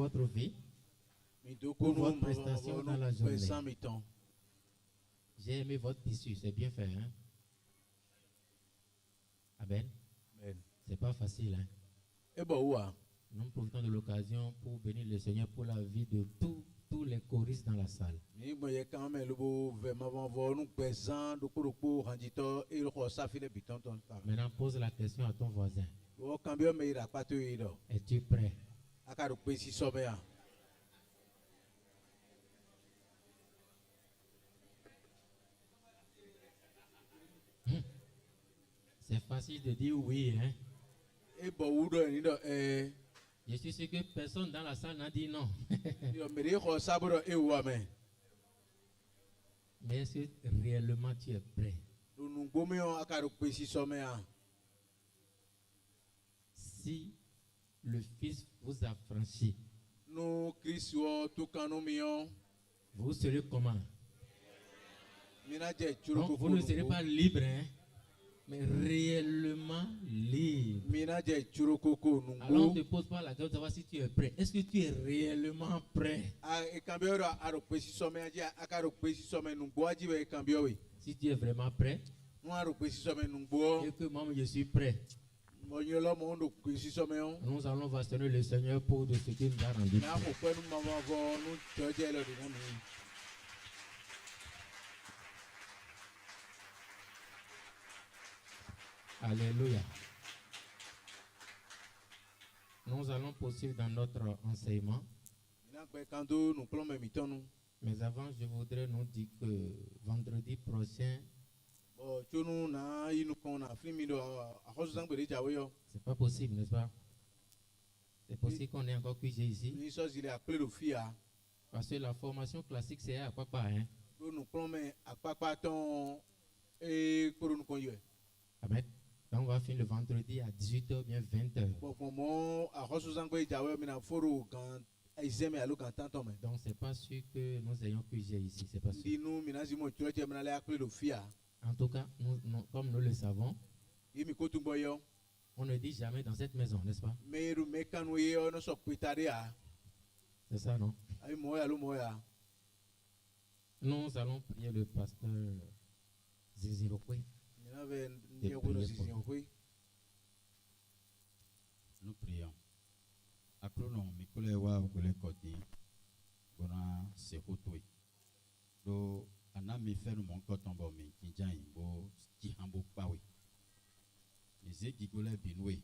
votre vie, pour votre prestation dans la journée. J'ai aimé votre tissu, c'est bien fait. Hein? Amen. C'est pas facile. Hein? Nous profitons de l'occasion pour bénir le Seigneur pour la vie de tous les choristes dans la salle. Maintenant, pose la question à ton voisin. Es-tu prêt? C'est facile de dire oui, hein? Je suis sûr que personne dans la salle n'a dit non. Mais est-ce que réellement tu es prêt? Si le Fils vous a franchi, vous serez comment? Donc, vous ne serez pas libre, hein? Mais réellement libre. Alors on ne te pose pas la question de savoir si tu es prêt. Est-ce que tu es réellement prêt? Si tu es vraiment prêt, et que moi je suis prêt, nous allons vastonner le Seigneur pour de ce qu'il nous a rendu. Alléluia. Nous allons poursuivre dans notre enseignement. Mais avant, je voudrais nous dire que vendredi prochain, c'est pas possible, n'est-ce pas? C'est possible qu'on ait encore QG ici. Parce que la formation classique, c'est à Papa. Hein? Amen. Donc on va finir le vendredi à 18h, bien 20h. Donc c'est pas sûr que nous ayons QG ici, c'est pas sûr. En tout cas, comme nous le savons, on ne dit jamais dans cette maison, n'est-ce pas? C'est ça, non? Nous allons prier le pasteur Zizirokwe. Nous prions. Akrono mikole wa okole kodi bona sekotwe do anami fenu mon kotombo mi kinjan bo tihambo pawe ezeki gole binwe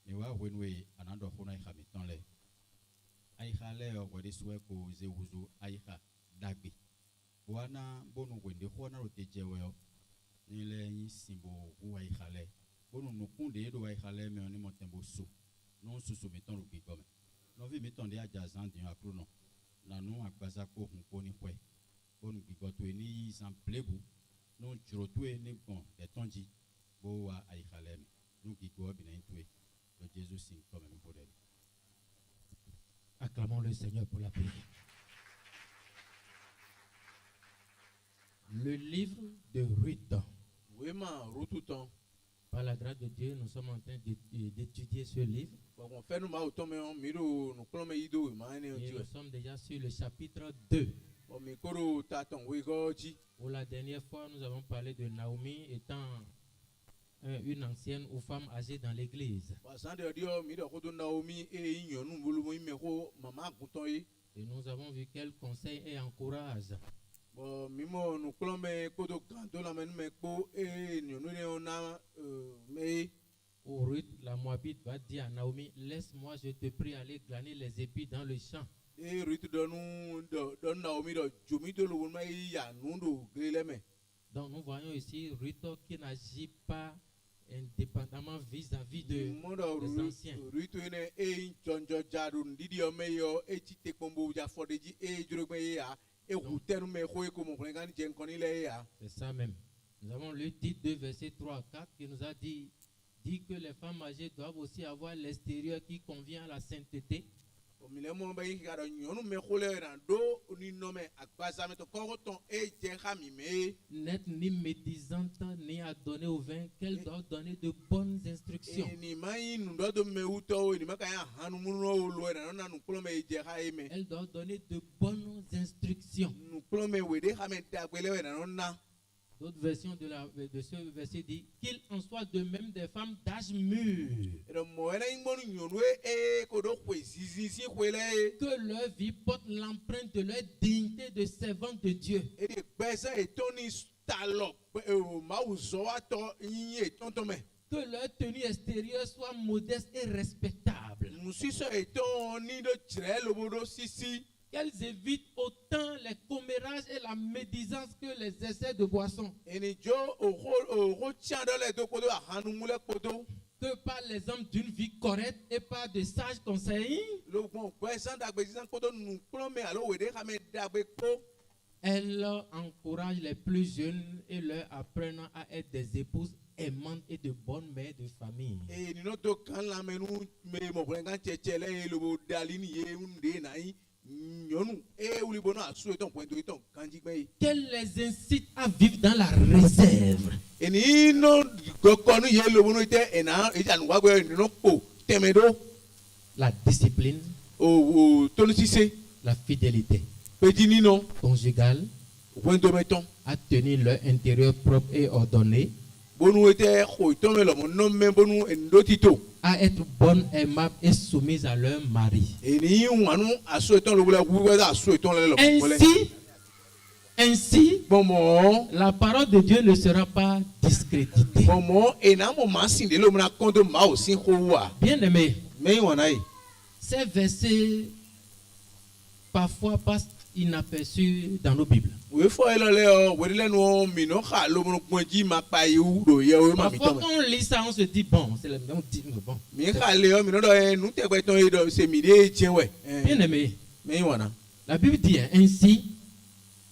ni wa wenwe anando fona ihamitonle aihale ogwede suwe ko zewuzu aiha dagbe wana bonu wende khona rotejewe ni le yin simbo wa ihale bonu nukunde do wa ihale me oni motembo so non sous mettons le gigome non vi mettons des adjacents d'un acrono na non akbaza ko hunko ni kwe bonu gigoto ni sans plebu non chirotwe ni bon etonji bo wa aihalem non gigo bi na intwe de Jésus sing comme un modèle. Acclamons le Seigneur pour la prière. Le livre de Ruth. Par la grâce de Dieu, nous sommes en train d'étudier ce livre. Et nous sommes déjà sur le chapitre 2. Pour la dernière fois, nous avons parlé de Naomi étant une ancienne ou femme âgée dans l'église. Et nous avons vu quel conseil et encourage. Ruth, la Moabite, va dire à Naomi, laisse-moi, je te prie, aller glaner les épis dans le champ. Donc nous voyons ici Ruth qui n'agit pas indépendamment vis-à-vis des anciens. C'est ça même. Nous avons lu Tite 2, versets 3 à 4 qui nous a dit que les femmes âgées doivent aussi avoir l'extérieur qui convient à la sainteté N'être ni médisante ni à donner au vin, qu'elle doit donner de bonnes instructions. Elle doit donner de bonnes instructions. D'autres versions de ce verset dit qu'il en soit de même des femmes d'âge mûr. Que leur vie porte l'empreinte de leur dignité de servante de Dieu. Que leur tenue extérieure soit modeste et respectable. Qu'elles évitent autant les commérages et la médisance que les essais de boisson. Que par les hommes d'une vie correcte et par de sages conseils, elles encouragent les plus jeunes et leur apprennent à être des épouses aimantes et de bonnes mères de famille. Qu'elle les incite à vivre dans la réserve, la discipline, la fidélité conjugale, à tenir leur intérieur propre et ordonné, à être bonne, aimable et soumise à leur mari. Ainsi, la parole de Dieu ne sera pas discréditée. Bien aimé, ces versets parfois passent inaperçus dans nos Bibles. Parfois quand on lit ça, on se dit bon, c'est le même dit bon. Bien aimé, la Bible dit ainsi,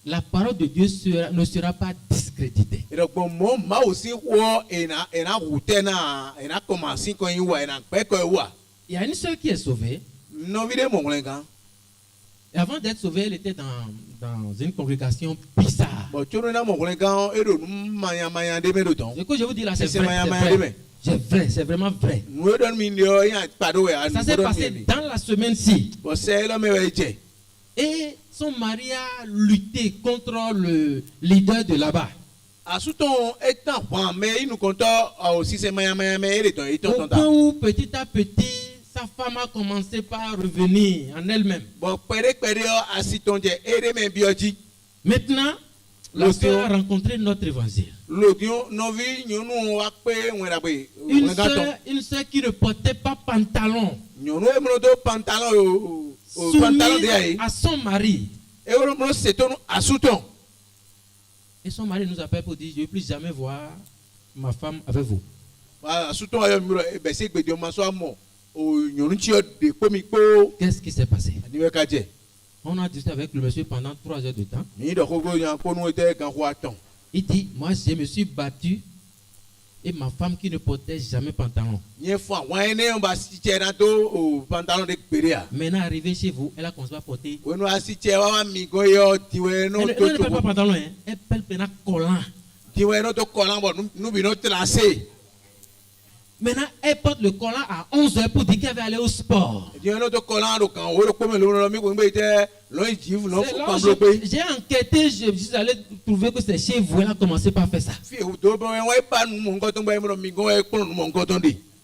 la parole de Dieu ne sera pas discréditée. Il y a une sœur qui est sauvée. Et avant d'être sauvée, elle était dans une congrégation bizarre. Ce que je vous dis là, c'est vrai. C'est vraiment vrai. Ça s'est passé dans la semaine-ci. Et son mari a lutté contre le leader de là-bas. Au point où petit à petit, sa femme a commencé par revenir en elle-même. Maintenant, la sœur a rencontré notre évangile. Une sœur qui ne portait pas pantalon, soumise à son mari. Et son mari nous appelle pour dire, je ne veux plus jamais voir ma femme avec vous. Qu'est-ce qui s'est passé? On a discuté avec le monsieur pendant 3 heures de temps. Il dit, moi je me suis battu et ma femme qui ne portait jamais pantalon. Maintenant arrivée chez vous, elle a commencé à porter. Elle ne porte pas pantalon, hein. Elle porte un collant. Maintenant, elle porte le collant à 11h pour dire qu'elle va aller au sport. J'ai enquêté, je suis allé trouver que c'est chez vous. Elle a commencé par faire ça.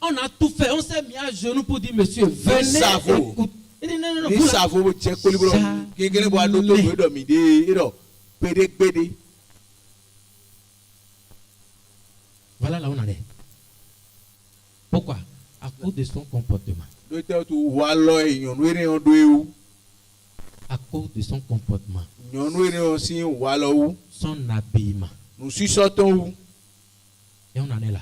On a tout fait, on s'est mis à genoux pour dire, monsieur, venez. Il dit, non, voilà là où on en est. Pourquoi? À cause de son comportement. À cause de son comportement. Son habillement. Et on en est là.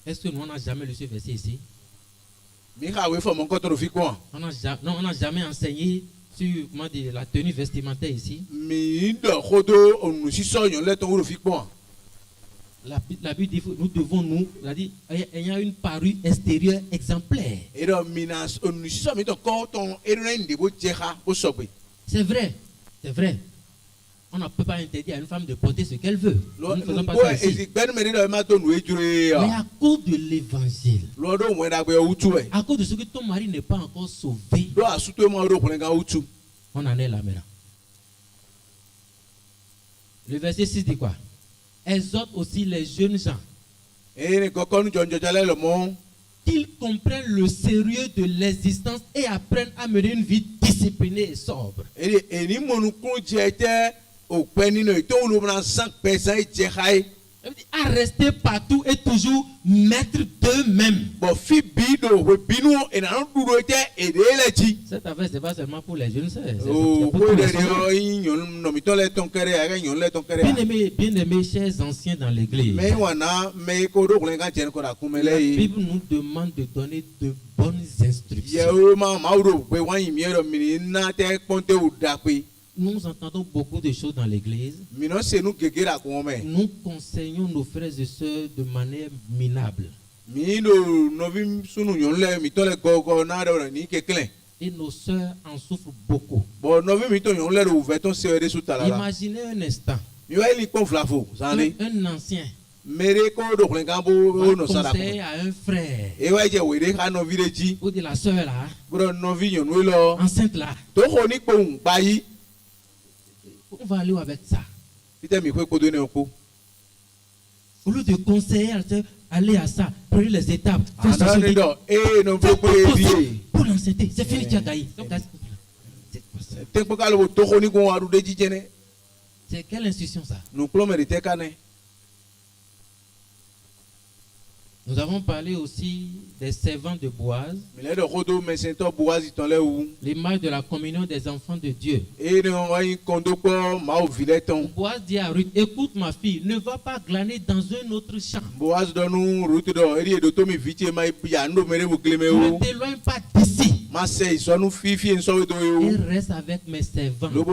Est-ce que nous on n'a jamais lu ce verset ici? On n'a jamais enseigné sur comment dire, la tenue vestimentaire ici. La Bible dit nous devons ayant une parure extérieure exemplaire. C'est vrai, c'est vrai. On ne peut pas interdire à une femme de porter ce qu'elle veut. Nous ne faisons pas ça ici. Mais à cause de l'évangile, à cause de ce que ton mari n'est pas encore sauvé, on en est là maintenant. Le verset 6 dit quoi? Exhorte aussi les jeunes gens qu'ils comprennent le sérieux de l'existence et apprennent à mener une vie disciplinée et sobre. À rester partout et toujours maître d'eux-mêmes. Cette affaire, c'est pas seulement pour les jeunes sœurs. Bien-aimés, chers anciens dans l'église, la Bible nous demande de donner de bonnes instructions. Nous entendons beaucoup de choses dans l'église. Nous conseillons nos frères et sœurs de manière minable. Et nos sœurs en souffrent beaucoup. Imaginez un instant. Un ancien conseiller à un frère ou de la sœur là, enceinte là. On va aller avec ça. Au lieu de conseiller, aller à ça, prenez les étapes. Pour l'enceinte, c'est fini, tu as gagné. C'est quelle institution ça? Nous avons parlé aussi des servants de Boaz, l'image de la communion des enfants de Dieu. Boaz dit à Ruth, écoute ma fille, ne va pas glaner dans un autre champ. Ne t'éloigne pas d'ici. Et reste avec mes servants. Ça veut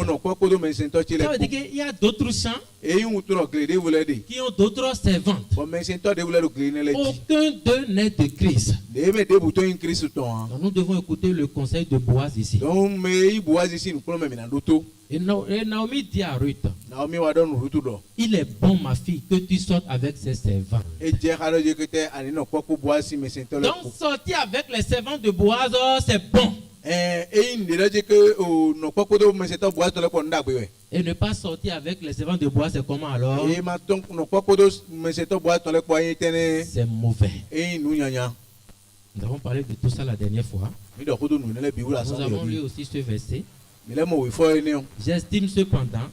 dire qu'il y a d'autres champs qui ont d'autres servantes. Aucun d'eux n'est de Christ. Donc nous devons écouter le conseil de Boaz ici. Et Naomi dit à Ruth, il est bon ma fille que tu sortes avec ses servants. Donc sortir avec les servants de Boaz, c'est bon. Et ne pas sortir avec les servants de Boaz, c'est comment alors? C'est mauvais. Nous avons parlé de tout ça la dernière fois. Nous avons lu aussi ce verset. J'estime cependant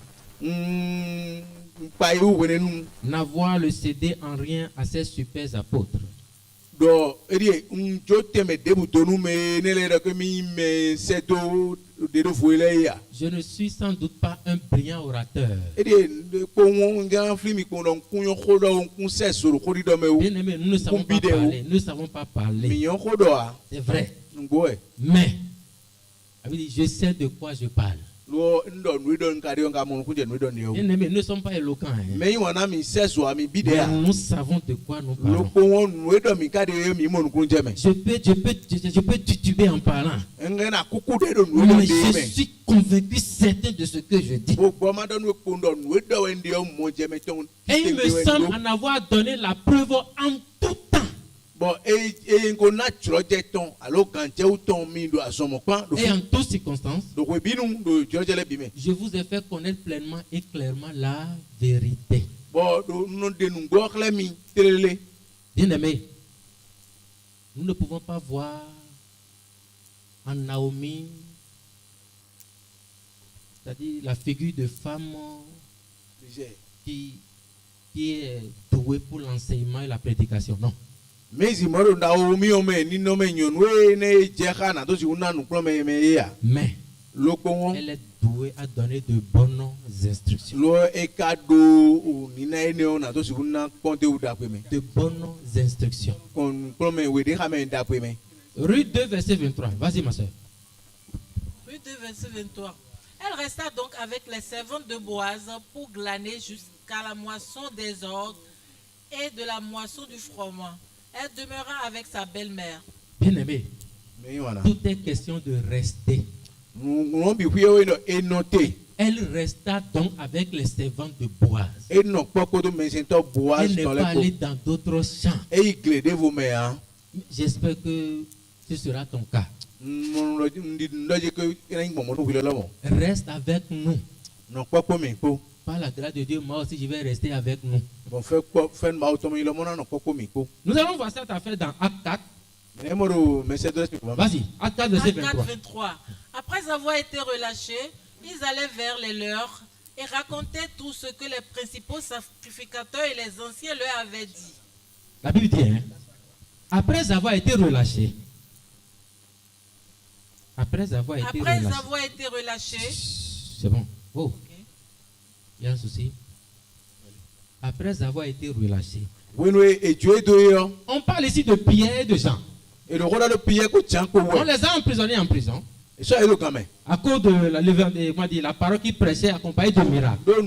n'avoir le cédé en rien à ces super apôtres. Je ne suis sans doute pas un brillant orateur. Bien-aimés, nous ne savons pas parler. Nous ne savons pas parler. C'est vrai. Mais, je sais de quoi je parle. Bien-aimés, nous ne sommes pas éloquents. Mais nous savons de quoi nous parlons. Je peux tituber en parlant. Mais je suis convaincu certain de ce que je dis. Et il me semble en avoir donné la preuve en tout temps. Et en toutes circonstances, je vous ai fait connaître pleinement et clairement la vérité. Bien-aimés, nous ne pouvons pas voir en Naomi, c'est-à-dire la figure de femme qui est douée pour l'enseignement et la prédication. Non. Mais elle est douée à donner de bonnes instructions. De bonnes instructions. Rue 2, verset 23. Vas-y, ma soeur. Rue 2, verset 23. Elle resta donc avec les servantes de Boaz pour glaner jusqu'à la moisson des ordres et de la moisson du froment. Elle demeura avec sa belle-mère. Bien-aimé, tout est question de rester. Elle resta donc avec les servantes de Boaz. Elle n'est pas allée dans d'autres champs. J'espère que ce sera ton cas. Reste avec nous. Par la grâce de Dieu, moi aussi je vais rester avec nous. Nous allons voir cette affaire dans Acte 4. Vas-y, Acte 4, verset 23. Après avoir été relâchés, ils allaient vers les leurs et racontaient tout ce que les principaux sacrificateurs et les anciens leur avaient dit. La Bible dit, hein, après avoir été relâchés, c'est bon. Oh, okay. Il y a un souci. Après avoir été relâchés, on parle ici de Pierre et de Jean. On les a emprisonnés en prison. À cause de la parole qui prêchait accompagnée de miracles. Pour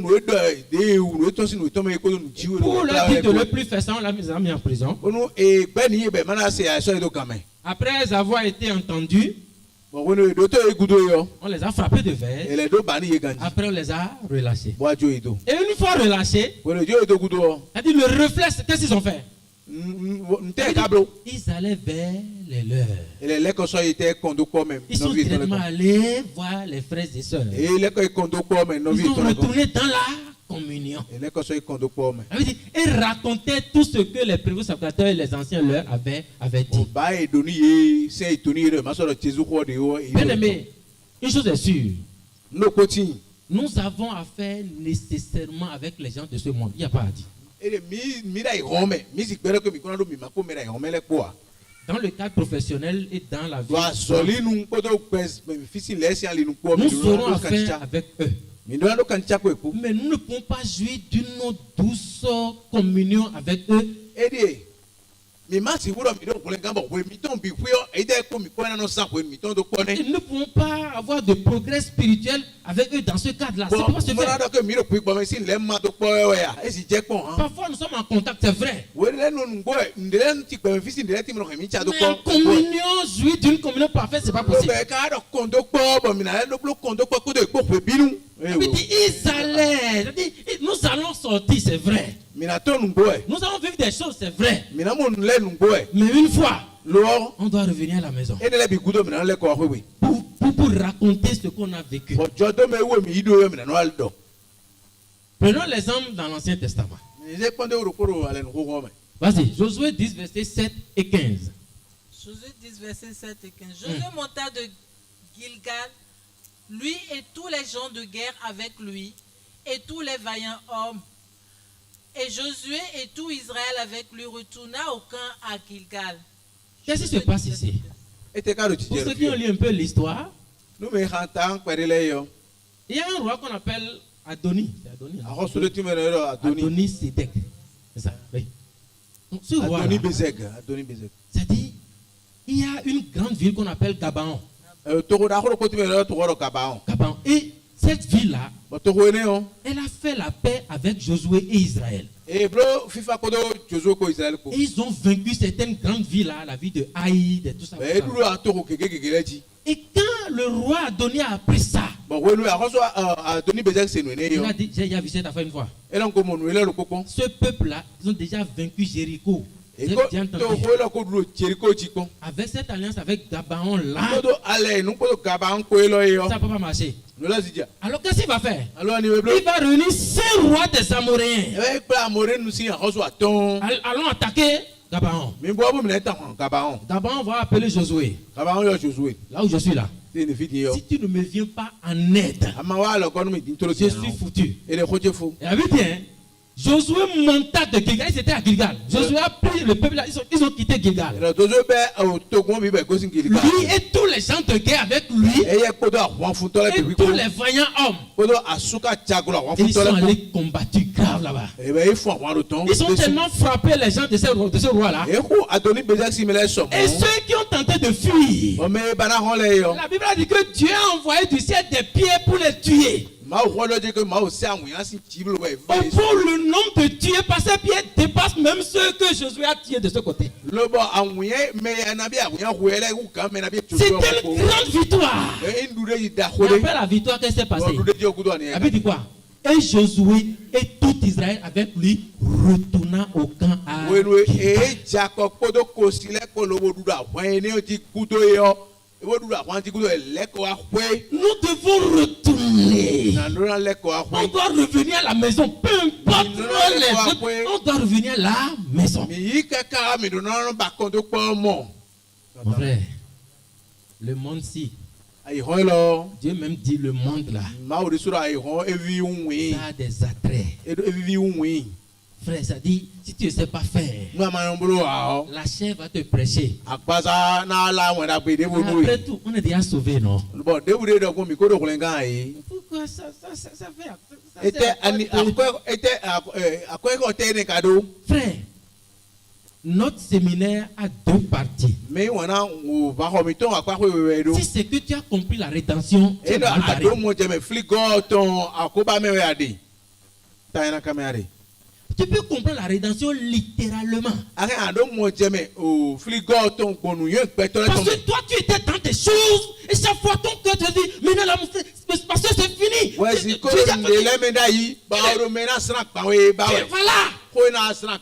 leur dire de le plus faire ça, on les a mis en prison. Après avoir été entendus, on les a frappés de verre. Après on les a relâchés. Et une fois relâchés, le réflexe, qu'est-ce qu'ils ont fait? Ils allaient vers les leurs. Ils sont directement allés voir les frères et sœurs. Ils sont retournés dans la communion. Et racontaient tout ce que les prévus sacrificateurs et les anciens leur avaient dit. Bien aimé, une chose est sûre. Nous avons affaire nécessairement avec les gens de ce monde. Il n'y a pas à dire. Dans le cadre professionnel et dans la vie, nous serons affaire avec eux. Mais nous ne pouvons pas jouir d'une douce communion avec eux. Ils ne pourront pas avoir de progrès spirituel avec eux dans ce cadre-là. C'est pas se faire. Parfois nous sommes en contact, c'est vrai. Mais en communion, jouir d'une communion parfaite, c'est pas possible. Ils allaient. Nous allons sortir, c'est vrai. Nous allons vivre des choses, c'est vrai. Mais une fois, on doit revenir à la maison pour raconter ce qu'on a vécu. Prenons l'exemple dans l'Ancien Testament. Vas-y, Josué 10, versets 7 et 15. Josué 10, versets 7 et 15. Josué monta de Gilgal, lui et tous les gens de guerre avec lui, et tous les vaillants hommes. Et Josué et tout Israël avec lui retourna au camp à Gilgal. Qu'est-ce qui se passe ici? Pour ceux qui ont lu un peu l'histoire, il y a un roi qu'on appelle Adonis. Adonis Sédek. C'est ça, oui. Donc, ce roi, c'est-à-dire, il y a une grande ville qu'on appelle Gabaon. Gabaon. Et cette ville-là, elle a fait la paix avec Josué et Israël. Et ils ont vaincu certaines grandes villes, là, la ville de Haï, de tout ça. Et quand le roi Adonis a appris ça, il a dit, j'ai vu cette affaire une fois. Ce peuple-là, ils ont déjà vaincu Jéricho. Avec cette alliance avec Gabaon là, ça ne peut pas marcher. Alors qu'est-ce qu'il va faire? Il va réunir 5 rois des Amoréens. Allons attaquer Gabaon. Gabaon va appeler Josué. Là où je suis là. Si tu ne me viens pas en aide, je suis foutu. Et vu bien, Josué monta de Gilgal, ils étaient à Gilgal. Josué a pris le peuple là, ils ont quitté Gilgal. Lui et tous les gens de guerre avec lui, et tous les vaillants hommes, ils sont allés combattre grave là-bas. Ils ont tellement frappé les gens de ce roi-là. Et ceux qui ont tenté de fuir, la Bible a dit que Dieu a envoyé du ciel des pierres pour les tuer. le nombre de tués par ses pieds dépasse même ceux que Josué a tués de ce côté. C'était une grande victoire. Et après la victoire, qu'est-ce qui s'est passé? Il avait dit quoi? Et Josué et tout Israël avec lui retourna au camp à nous devons retourner. On doit revenir à la maison. Peu importe les autres, on doit revenir à la maison. Mon frère, le monde-ci, Dieu même dit le monde là, ça a des attraits. Frère, ça dit, si tu ne sais pas faire, la chair va te prêcher. Après tout, on est déjà sauvé, non? Pourquoi ça fait? Frère, notre séminaire a deux parties. Si c'est que tu as compris la rédemption, tu vas mal barré. Tu peux comprendre la rédemption littéralement. Parce que toi, tu étais dans des choses et chaque fois ton cœur te dit, maintenant là, parce que c'est fini. Voilà.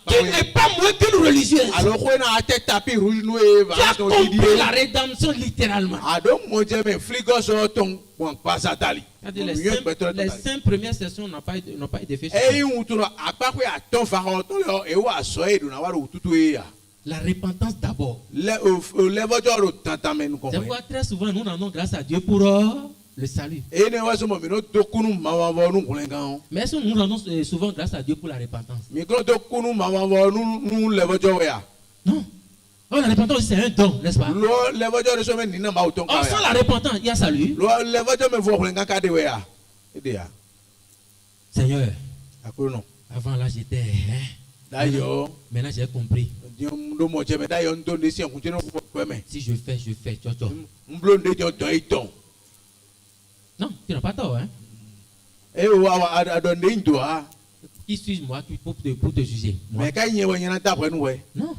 Tu n'es pas moins qu'une religieuse. Tu as compris la rédemption littéralement. Les 5 premières sessions n'ont pas été faites. La repentance d'abord. C'est pourquoi très souvent nous rendons grâce à Dieu pour le salut. Mais est-ce que nous rendons souvent grâce à Dieu pour la repentance? Non. Oh, la repentance, c'est un don, n'est-ce pas? Oh, sans la repentance, il y a salut. Seigneur, avant là j'étais. Maintenant j'ai compris. Si je fais. Non, tu n'as pas tort, hein? Qui suis-je moi pour te juger? Moi? Non.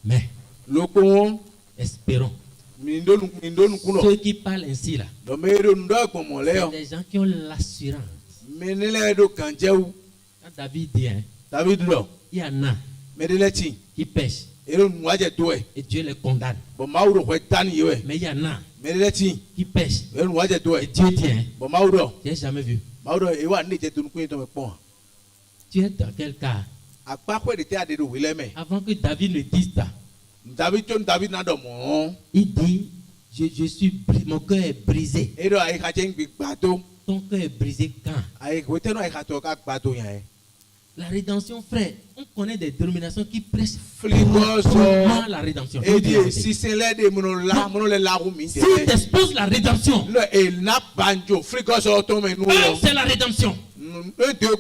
Mais espérons. Ceux qui parlent ainsi là, c'est des gens qui ont l'assurance. Quand David dit, hein, il y en a qui pêchent et Dieu les condamne. Mais il y en a qui pêchent et Dieu dit, hein, tu n'as jamais vu. Tu es dans quel cas? Avant que David ne dise ça, il dit, mon cœur est brisé. Ton cœur est brisé quand? La rédemption, frère, on connaît des dénominations qui prêchent vraiment la rédemption. Si tu exposes la rédemption, c'est la rédemption. Et ils le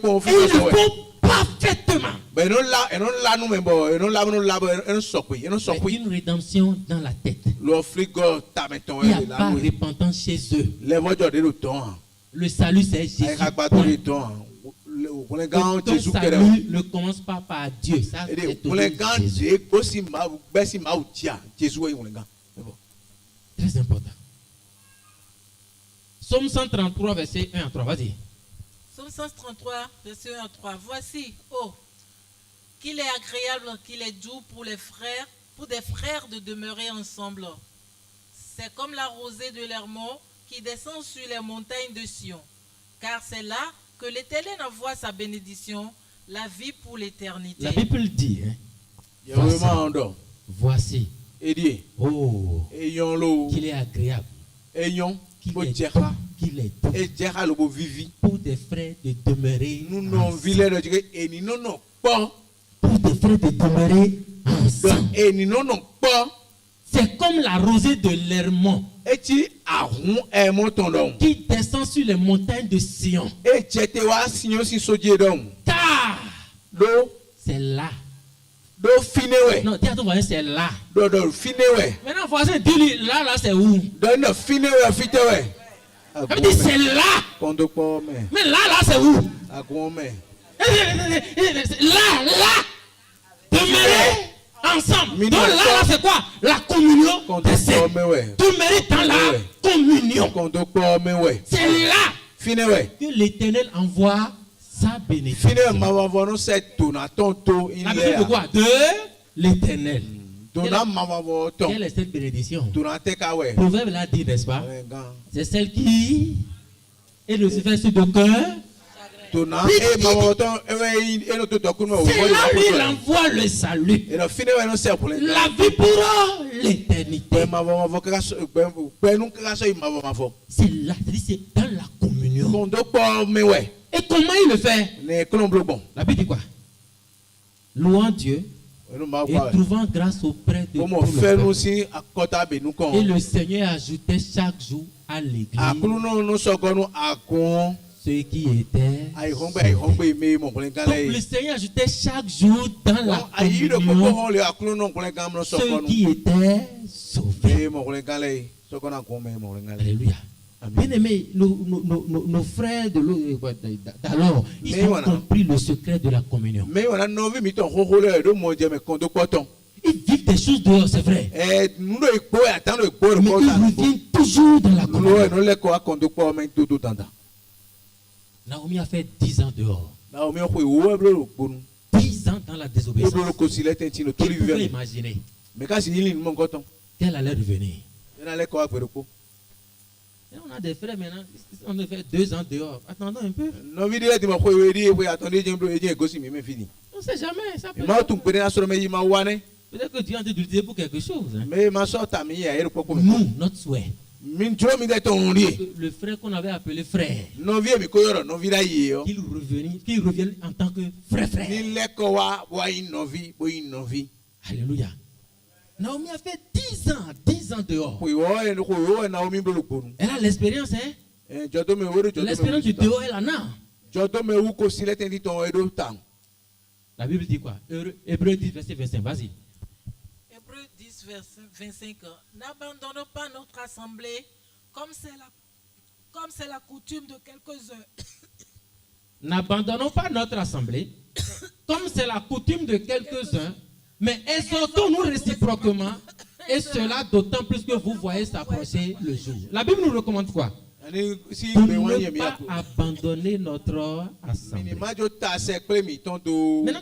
font parfaitement. Mais une rédemption dans la tête. Il n'y a pas de repentance chez eux. Le salut, c'est Jésus. Ton salut ne commence pas par Dieu. Ça, c'est très important. Psaume 133, verset 1 à 3. Vas-y. Psaume 133, verset 1 à 3. Voici, oh, qu'il est agréable, qu'il est doux pour les frères, pour des frères de demeurer ensemble. C'est comme la rosée de l'Hermon qui descend sur les montagnes de Sion. Car c'est là que l'Éternel envoie sa bénédiction, la vie pour l'éternité. La Bible dit, hein, voici, oh, qu'il est agréable, qu'il est doux pour des frères de demeurer ensemble. Pour des frères de demeurer ensemble. C'est comme la rosée de l'Hermon qui descend sur les montagnes de Sion. Car c'est là. Non, dis à ton voisin, c'est là. Maintenant, voisin, dis-lui, là, c'est où? Elle dit c'est là. Mais là c'est où? Là. Demeurer ensemble. Donc là c'est quoi? La communion des saints. Demeurer dans la communion. C'est là que l'Éternel envoie sa bénédiction. La bénédiction de quoi? De l'Éternel. Quelle est cette bénédiction? Proverbe l'a dit, n'est-ce pas? C'est celle qui est le suffisant de cœur. C'est là où il envoie le salut. La vie pour l'éternité. C'est là, c'est dans la communion. Et comment il le fait? La Bible dit quoi? Louant Dieu et trouvant grâce auprès de Dieu. Et le Seigneur ajoutait chaque jour à l'église ceux qui étaient sauvés. Donc le Seigneur ajoutait chaque jour dans la communion ceux qui étaient sauvés. Alléluia. Bien aimé, nos frères d'alors, ils ont compris le secret de la communion. Ils vivent des choses dehors, c'est vrai. Mais ils reviennent toujours dans la communion. Naomi a fait 10 ans dehors. 10 ans dans la désobéissance. Qui pouvait imaginer qu'elle allait revenir? Et on a des frères maintenant, on a fait 2 ans dehors. Attendons un peu. On ne sait jamais. Ça peut peut-être que Dieu est en train de l'utiliser pour quelque chose. Hein. Nous, notre souhait. Le frère qu'on avait appelé frère, qu'il revienne en tant que frère. Alléluia. Naomi a fait 10 ans dehors. Elle a l'expérience, hein? L'expérience du dehors, elle en a. La Bible dit quoi? Hébreux 10, verset 25, vas-y. Hébreux 10, verset 25. N'abandonnons pas notre assemblée comme c'est la coutume de quelques-uns. N'abandonnons pas notre assemblée comme c'est la coutume de quelques-uns, mais exhortons-nous réciproquement, et cela d'autant plus que vous voyez s'approcher le jour. La Bible nous recommande quoi? De ne pas abandonner notre assemblée. Maintenant,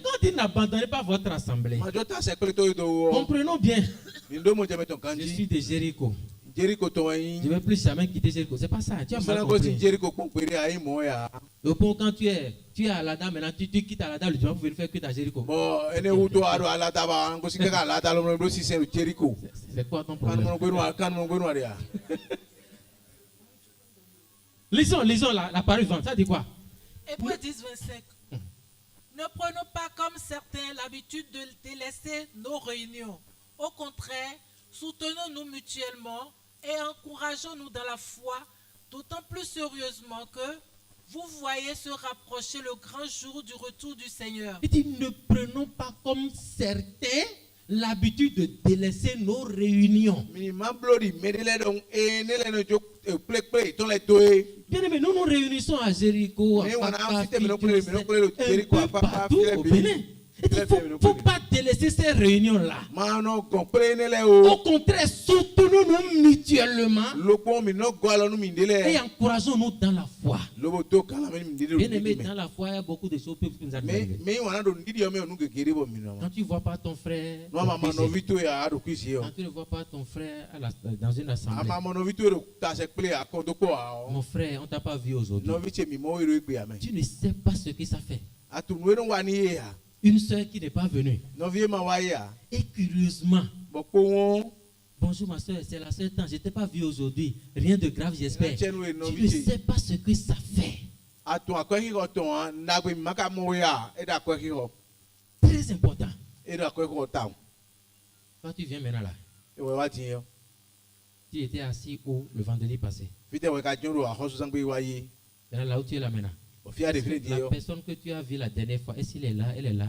quand on dit n'abandonnez pas votre assemblée, comprenons bien. Je suis de Jéricho. Je ne vais plus jamais quitter Jéricho. C'est pas ça. Tu as mal compris. Donc, quand tu es à Alada, maintenant tu quittes Alada, le dimanche, vous pouvez faire que à Jéricho. C'est quoi ton problème? Lisons la parole vente. Ça dit quoi? Hébreux 10, 25. Ne prenons pas comme certains l'habitude de délaisser nos réunions. Au contraire, soutenons-nous mutuellement et encourageons-nous dans la foi, d'autant plus sérieusement que vous voyez se rapprocher le grand jour du retour du Seigneur. Il dit, ne prenons pas comme certains l'habitude de délaisser nos réunions. Bien aimé, nous nous réunissons à Jéricho, à Paka, un peu partout au Bénin. Il ne faut pas délaisser ces réunions-là. Au contraire, soutenons-nous mutuellement et encourageons-nous dans la foi. Bien aimé, dans la foi, il y a beaucoup de choses qui peuvent nous arriver. Quand tu ne vois pas ton frère, quand tu ne vois pas ton frère dans une assemblée, mon frère, on ne t'a pas vu aujourd'hui. Tu ne sais pas ce que ça fait. Une soeur qui n'est pas venue. Et curieusement, bonjour ma soeur, c'est la soeur Tant, je ne t'ai pas vu aujourd'hui. Rien de grave, j'espère. Tu ne sais pas ce que ça fait. Très important. Quand tu viens maintenant là, tu étais assis où le vendredi passé? Là où tu es là maintenant. La personne que tu as vue la dernière fois, est-ce qu'il est là? Elle est là?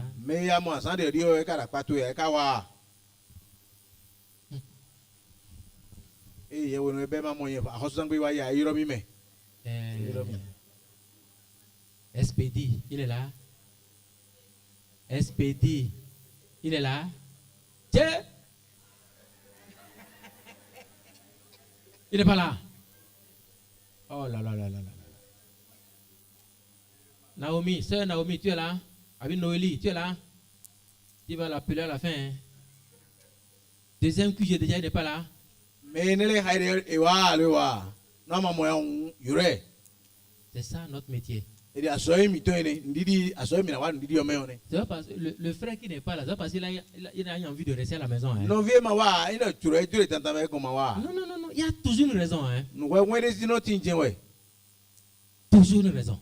SPD, il est là. SPD, il est là. Tiens. Il n'est pas là. Oh là là là là là. Naomi, sœur Naomi, tu es là? Avec Noélie, tu es là? Tu vas l'appeler à la fin. Hein? Deuxième QG déjà, il n'est pas là. C'est ça notre métier. C'est pas parce que le frère qui n'est pas là, c'est parce qu'il a envie de rester à la maison. Hein? Non, non, non, il y a toujours une raison. Hein? Toujours une raison.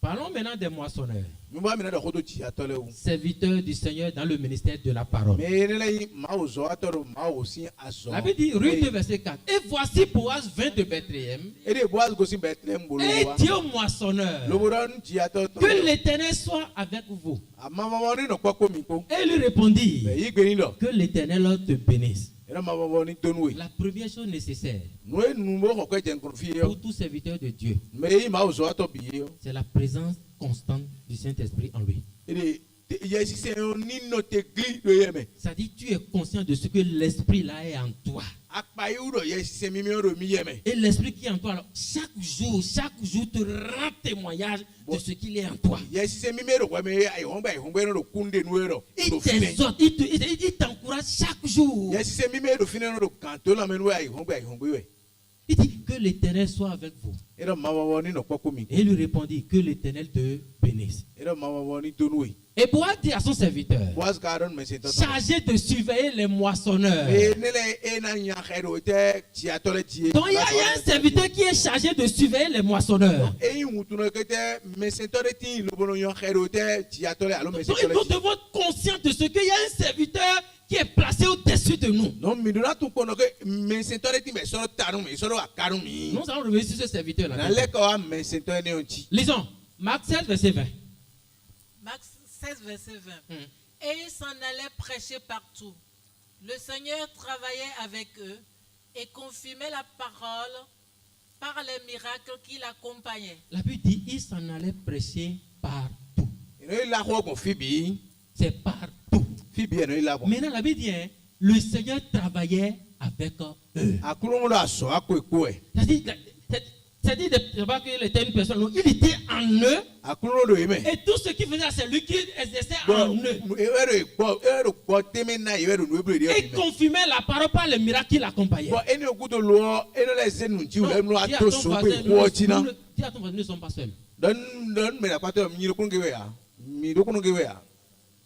Parlons maintenant des moissonneurs. Serviteurs du Seigneur dans le ministère de la parole. La Bible dit, Ruth 2, verset 4. Et voici Boaz vint de Bethléem. Et dit au moissonneur, que l'Éternel soit avec vous. Et il lui répondit, que l'Éternel te bénisse. La première chose nécessaire pour tout serviteur de Dieu, c'est la présence constante du Saint-Esprit en lui. Ça dit, tu es conscient de ce que l'Esprit là est en toi. Et l'Esprit qui est en toi, alors, chaque jour te rend témoignage de ce qu'il est en toi. Il t'exhorte, il t'encourage chaque jour. Il dit que l'Éternel soit avec vous. Et il lui répondit, que l'Éternel te bénisse. Et Boaz dit à son serviteur, chargé de surveiller les moissonneurs. Donc il y a un serviteur qui est chargé de surveiller les moissonneurs. Donc nous devons être conscients de ce qu'il y a un serviteur qui est placé au-dessus de nous. Nous allons revenir sur ce serviteur-là. Lisons, Marc 16, verset 20. Marc 16, verset 20. Et ils s'en allaient prêcher partout. Le Seigneur travaillait avec eux et confirmait la parole par les miracles qui l'accompagnaient. La Bible dit, ils s'en allaient prêcher partout. C'est partout. Maintenant, la Bible dit, le Seigneur travaillait avec eux. C'est-à-dire que il était une personne, il était en eux. Et tout ce qu'il faisait, c'est lui qui exerçait en eux. Et confirmait la parole par les miracles qui l'accompagnaient. Dis à ton voisin, nous ne sommes pas seuls.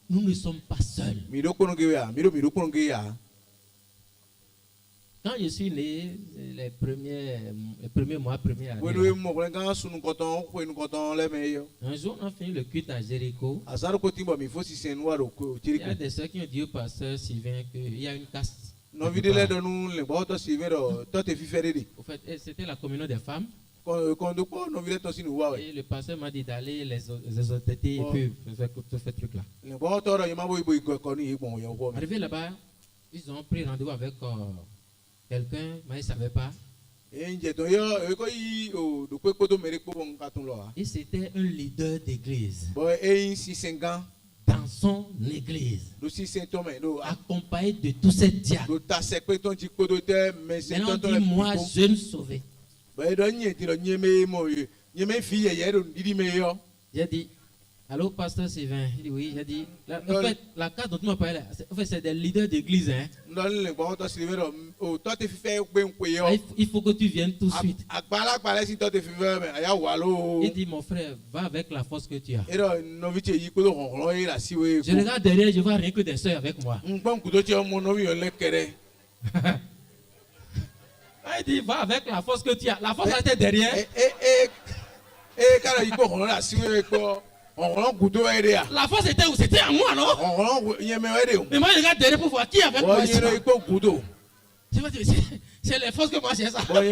Nous ne sommes pas seuls. Quand je suis né, les premiers mois, première année, un jour on a fini le culte à Jéricho. Il y a des soeurs qui ont dit au pasteur Sylvain qu'il y a une caste. Au fait, c'était la communion des femmes. Et le pasteur m'a dit d'aller les exhorter et puis faire ce truc-là. Arrivé là-bas, ils ont pris rendez-vous avec quelqu'un, mais ils ne savaient pas. Et c'était un leader d'église. Dans son église. Accompagné de tous ces diacres. Maintenant, dis-moi, jeune sauvé. J'ai dit, allô, pasteur Sylvain? Il dit oui. J'ai dit, en fait, la carte dont tu m'as parlé, en fait, c'est des leaders d'église. Hein? Il faut que tu viennes tout de suite. Il dit, mon frère, va avec la force que tu as. Je regarde derrière, je vois rien que des soeurs avec moi. Il dit, va avec la force que tu as. La force était derrière. La force était où? C'était à moi, non? Mais moi, je regarde derrière pour voir qui est avec moi. C'est les forces que moi j'ai ça. Frère, je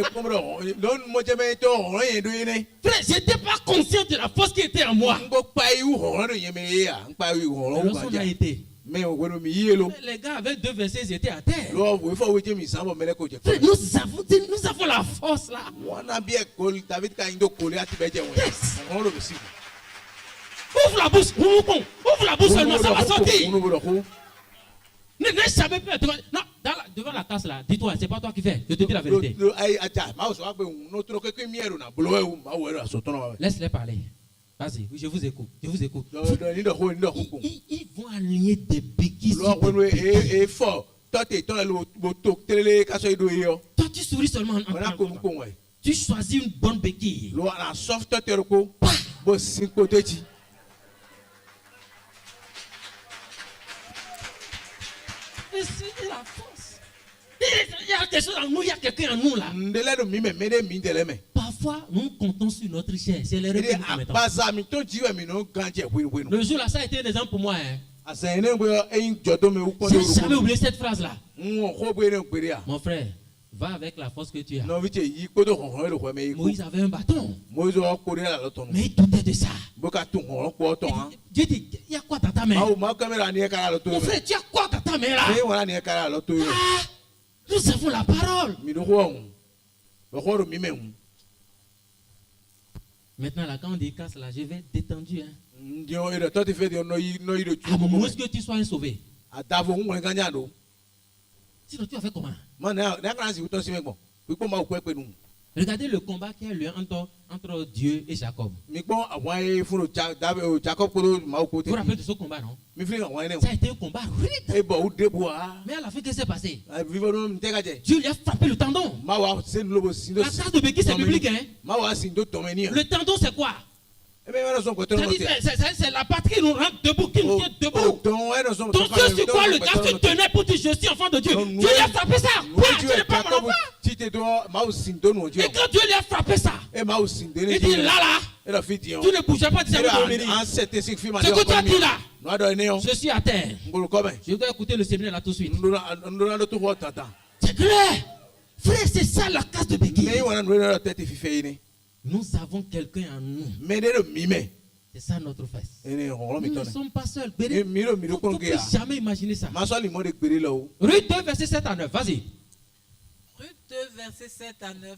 n'étais pas conscient de la force qui était en moi. La leçon a été, Mais les gars avec 2 versets, ils étaient à terre. Nous avons la force là. Yes. Ouvre la bouche. Ouvre la bouche seulement, ça va sortir. Ne savez plus. Non, devant la tasse là, dis-toi, c'est pas toi qui fais. Je te dis la vérité. Laisse-les parler. Vas-y, je vous écoute. Ils vont aligner des béquilles. Toi, tu souris seulement. Tu choisis une bonne béquille. C'est la force. Il y a quelque chose en nous, il y a quelqu'un en nous là. Parfois, nous comptons sur notre chair. C'est les règles que nous mettons. Le jour là, ça a été un exemple pour moi. J'ai jamais oublié cette phrase là. Mon frère, va avec la force que tu as. Moïse avait un bâton. Mais il doutait de ça. Dieu dit, il y a quoi dans ta main? Mon frère, tu as quoi dans ta main là? Nous avons la parole. Maintenant là, quand on dit casse là, je vais détendu. À moins que tu sois sauvé. Sinon tu vas faire comment? Regardez le combat qui a lieu entre Dieu et Jacob. Vous vous rappelez de ce combat, non? Ça a été un combat rude. Mais à la fin, qu'est-ce qui s'est passé? Dieu lui a frappé le tendon. La tasse de béquille, c'est biblique. Hein? Le tendon, c'est quoi? C'est la partie qui nous rend debout, qui nous tient debout. Donc, ce sur quoi le gars se tenait pour dire je suis enfant de Dieu. Dieu lui a frappé ça. Tu n'es pas mon enfant. Et quand Dieu lui a frappé ça, il dit là, tu ne bougeais pas. Ce que tu as dit là, je suis à terre. Je dois écouter le séminaire là tout de suite. C'est clair. Frère, c'est ça la casse de béquille. Nous avons quelqu'un en nous. C'est ça notre fesse. Nous ne sommes pas seuls. Vous ne pouvez jamais imaginer ça. Ruth 2, verset 7 à 9. Vas-y. Ruth 2, verset 7 à 9.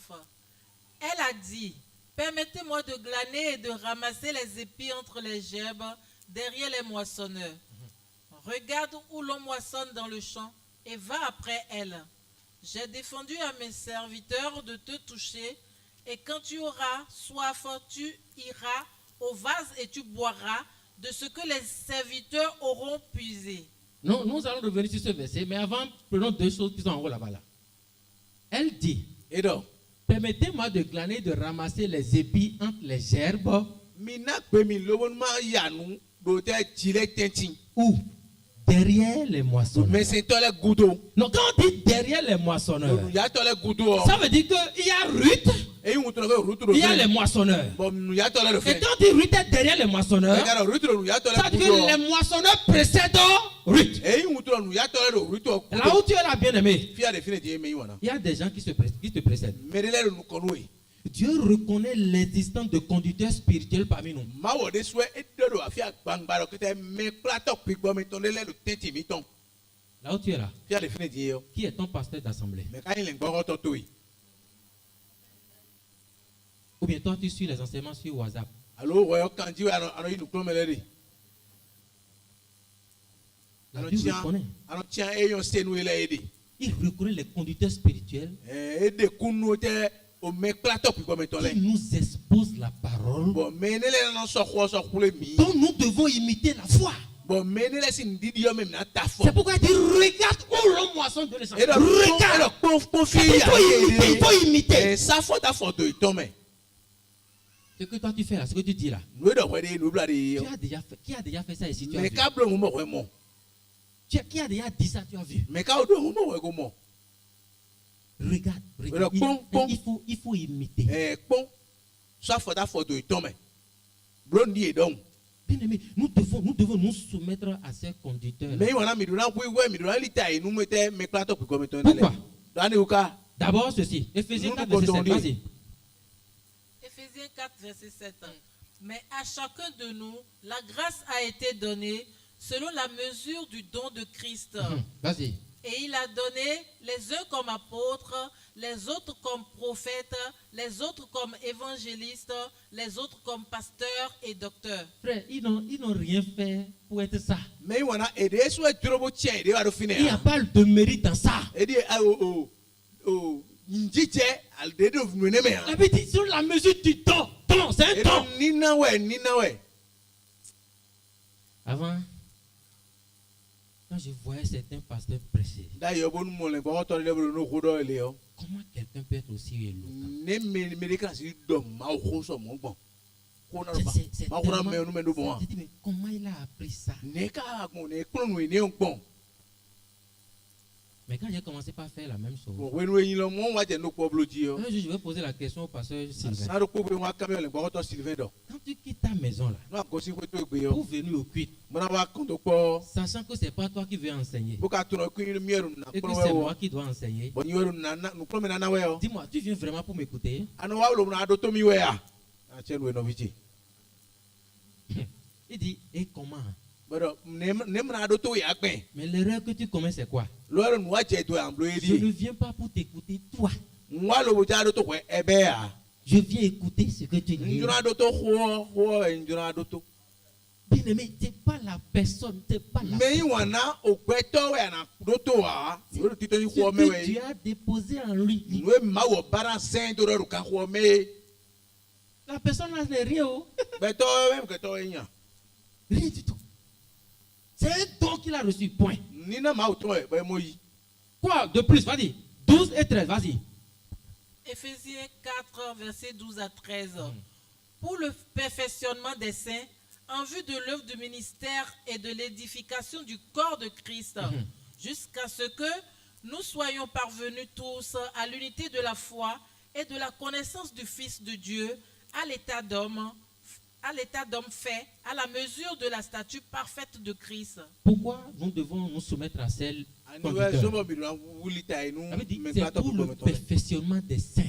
Elle a dit, permettez-moi de glaner et de ramasser les épis entre les gerbes derrière les moissonneurs. Regarde où l'on moissonne dans le champ et va après elle. J'ai défendu à mes serviteurs de te toucher. Et quand tu auras soif, tu iras au vase et tu boiras de ce que les serviteurs auront puisé. Non, nous allons revenir sur ce verset, mais avant, prenons 2 choses qui sont en haut là-bas. Là. Elle dit, permettez-moi de glaner et de ramasser les épis entre les gerbes. Où? Derrière les moissonneurs. Non, quand on dit derrière les moissonneurs, ça veut dire qu'il y a Ruth, il y a les moissonneurs. Et quand on dit Ruth est derrière les moissonneurs, ça veut dire que les moissonneurs précèdent Ruth. Là où tu es là, bien-aimé, il y a des gens qui te précèdent. Dieu reconnaît l'existence de conducteurs spirituels parmi nous. Là où tu es là, qui est ton pasteur d'assemblée? Ou bien toi tu suis les enseignements sur WhatsApp? Là, Dieu reconnaît. Il reconnaît les conducteurs spirituels qui nous expose la parole dont nous devons imiter la foi. C'est pourquoi il dit regarde où l'on moissonne de l'essence. Regarde. Il faut imiter. Ce que toi tu fais là, ce que tu dis là. Qui a déjà fait ça ici? Tu as vu? Qui a déjà dit ça? Tu as vu? Regarde. Il faut imiter. Bien aimé, nous devons nous soumettre à ces conducteurs. Pourquoi? D'abord ceci. Éphésiens 4, verset 7. Vas-y. Éphésiens 4, verset 7. Mais à chacun de nous, la grâce a été donnée selon la mesure du don de Christ. Vas-y. Et il a donné les uns comme apôtres, les autres comme prophètes, les autres comme évangélistes, les autres comme pasteurs et docteurs. Frère, ils n'ont rien fait pour être ça. Mais il n'y a pas de mérite dans ça. La Bible dit sur la mesure du don. C'est un don. Avant, quand je voyais certains pasteurs prêcher, comment quelqu'un peut être aussi éloquent? C'est mais comment il a appris ça? Mais quand j'ai commencé par faire la même chose, un jour je vais poser la question au pasteur Sylvain. Quand tu quittes ta maison là, pour venir au culte, sachant que ce n'est pas toi qui veux enseigner, et que c'est moi qui dois enseigner, dis-moi, tu viens vraiment pour m'écouter? Il dit, et comment? Mais l'erreur que tu commets, c'est quoi? Je ne viens pas pour t'écouter, toi. Je viens écouter ce que tu dis. Bien-aimé, tu n'es pas la personne, tu n'es pas la personne. Ce que tu as déposé en lui. La personne n'a rien. Rien du tout. C'est un don qu'il a reçu, point. Quoi de plus? Vas-y. 12 et 13, vas-y. Éphésiens 4, versets 12 à 13. Pour le perfectionnement des saints, en vue de l'œuvre du ministère et de l'édification du corps de Christ, jusqu'à ce que nous soyons parvenus tous à l'unité de la foi et de la connaissance du Fils de Dieu, à l'état d'homme fait, à la mesure de la stature parfaite de Christ. Pourquoi nous devons nous soumettre à celle conducteur? C'est pour le perfectionnement des saints.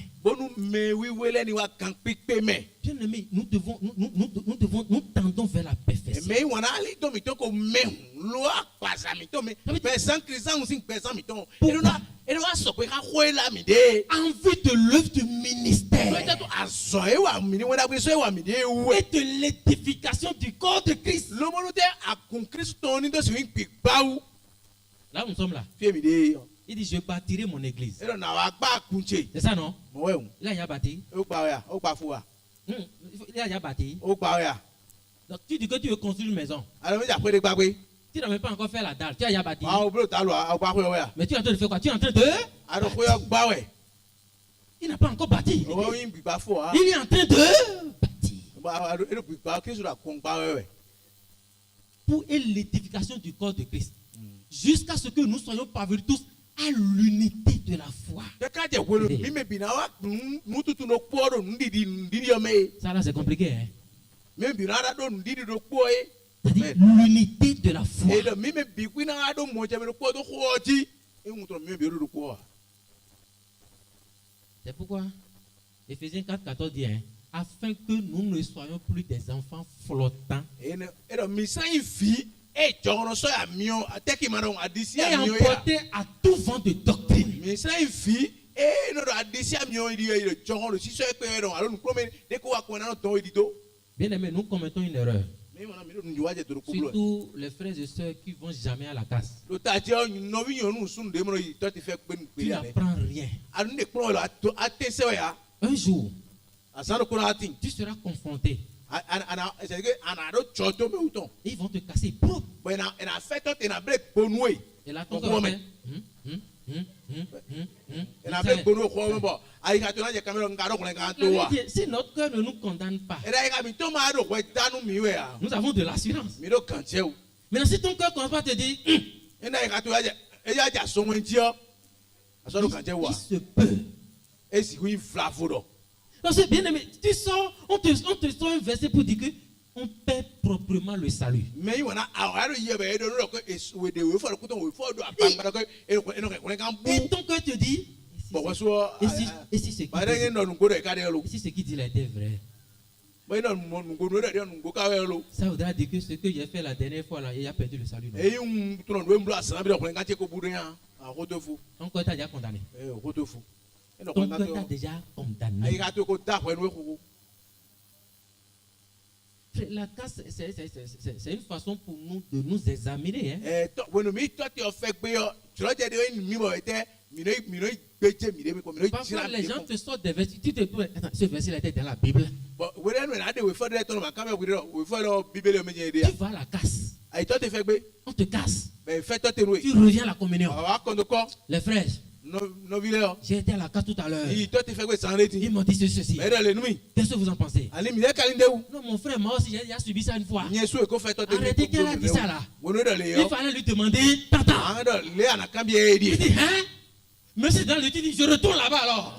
Bien-aimés, nous tendons vers la perfection. En vue de l'œuvre du ministère et de l'édification du corps de Christ. Là, nous sommes là. Il dit, je bâtirai mon église. C'est ça, non? Là, il y a bâti. Il y a bâti. Donc, tu dis que tu veux construire une maison. Tu n'as même pas encore fait la dalle. Tu as bâti. Mais tu es en train de faire quoi? Tu es en train de... Il n'a pas encore bâti. Il est en train de bâtir. Pour l'édification du corps de Christ. Jusqu'à ce que nous soyons parvenus tous à l'unité de la foi. Ça là c'est compliqué, hein? L'unité de la foi. C'est pourquoi Éphésiens 4:14 dit, hein, afin que nous ne soyons plus des enfants flottants et emportés à tout vent de doctrine. Bien aimé, nous commettons une erreur. Surtout les frères et sœurs qui ne vont jamais à la casse. Tu n'apprends rien. Un jour, tu seras confronté. Ils vont te casser. Et là, ton cœur va faire, si notre cœur ne nous condamne pas, nous avons de l'assurance. Maintenant, si ton cœur commence pas à te dire, il se peut. Donc c'est bien aimé. Tu sors, on te sort un verset pour dire que on paie proprement le salut. Et ton cœur te dit, et si ce qui dit là était vrai? Ça voudra dire que ce que j'ai fait la dernière fois là, il a perdu le salut. Ton cœur t'a déjà condamné. Ton cœur t'a déjà condamné. La casse, c'est une façon pour nous de nous examiner. Hein? Parfois, les gens te sortent des versets. Tu te dis, attends, ce verset était dans la Bible. Tu vas à la casse. On te casse. Tu reviens à la communion. Les frères, j'ai été à la casse tout à l'heure. Ils m'ont dit ceci. Qu'est-ce que vous en pensez? Non, mon frère, moi aussi, j'ai subi ça une fois. Arrêtez, qu'elle a dit ça là. Il fallait lui demander, tata. Il dit, hein? Mais c'est dans le titre, je retourne là-bas alors.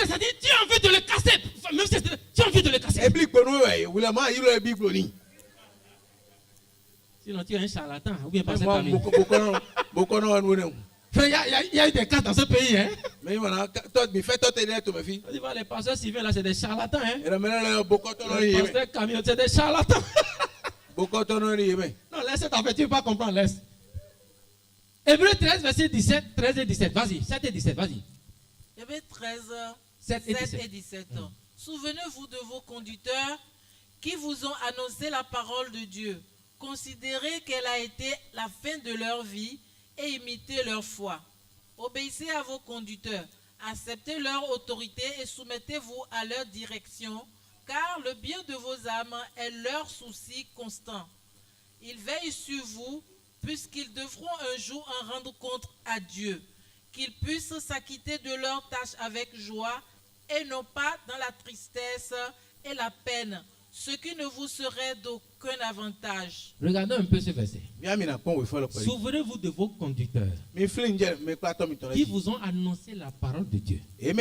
Ça dit, tu as envie de le casser. Même si tu as envie de le casser. Sinon, tu es un charlatan. Ou bien pas cette famille. Il y a eu des cas dans ce pays. Hein? Les pasteurs civils là, c'est des charlatans. Hein? Les pasteurs camions, c'est des charlatans. Non, laisse cette affaire, tu ne veux pas comprendre, laisse. Hébreux 13, verset 17, 13 et 17. Vas-y, 7 et 17, vas-y. Hébreux 13, 7 et 17. Souvenez-vous de vos conducteurs qui vous ont annoncé la parole de Dieu. Considérez quelle a été la fin de leur vie et imitez leur foi. Obéissez à vos conducteurs, acceptez leur autorité et soumettez-vous à leur direction, car le bien de vos âmes est leur souci constant. Ils veillent sur vous, puisqu'ils devront un jour en rendre compte à Dieu, qu'ils puissent s'acquitter de leurs tâches avec joie et non pas dans la tristesse et la peine, ce qui ne vous serait d'aucun avantage. Regardez un peu ce verset. Souvenez-vous de vos conducteurs qui vous ont annoncé la parole de Dieu. Ça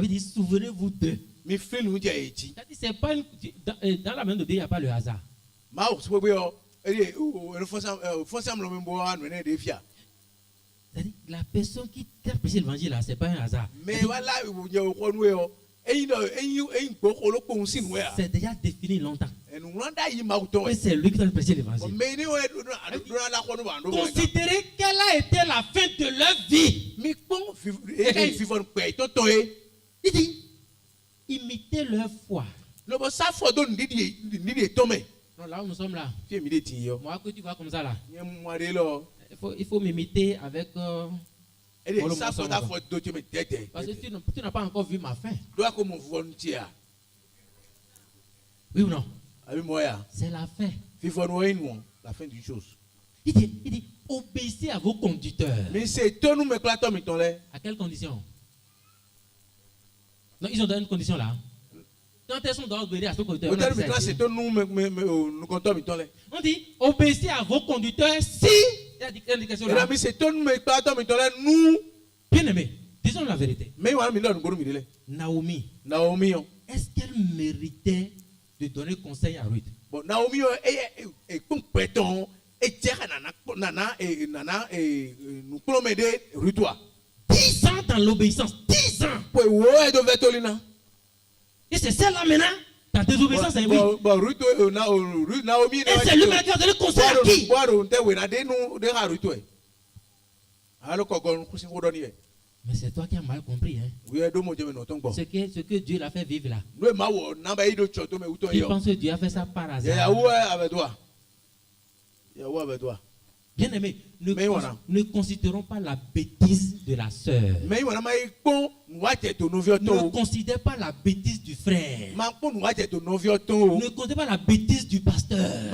veut dire, souvenez-vous d'eux. C'est pas dans la main de Dieu, il n'y a pas le hasard. La personne qui a prêché l'évangile là, c'est pas un hasard. C'est déjà défini longtemps. Et c'est lui qui a prêché l'évangile. Considérez quelle a été la fin de leur vie. Il dit, imitez leur foi. Non, là où nous sommes là. Moi que tu vois comme ça là. Il faut m'imiter avec. Parce que tu n'as pas encore vu ma fin. Oui ou non? C'est la fin. La fin d'une chose. Il dit, obéissez à vos conducteurs. Mais c'est toi nous à quelle condition? Non, ils ont donné une condition là. Quand elles sont dans à ce conducteur, on dit, obéissez à vos conducteurs si. Bien aimé, disons la vérité. Naomi, est-ce qu'elle méritait de donner conseil à Ruth? Naomi, 10 ans dans l'obéissance, 10 ans. Et c'est celle-là maintenant, ta désobéissance est oui. Et c'est lui-même qui a donné conseil à qui? Mais c'est toi qui as mal compris. Hein? Ce que Dieu l'a fait vivre là. Tu penses que Dieu a fait ça par hasard? Bien aimé, ne considérons pas la bêtise de la sœur. Ne considère pas la bêtise du frère. Ne considère pas la bêtise du pasteur.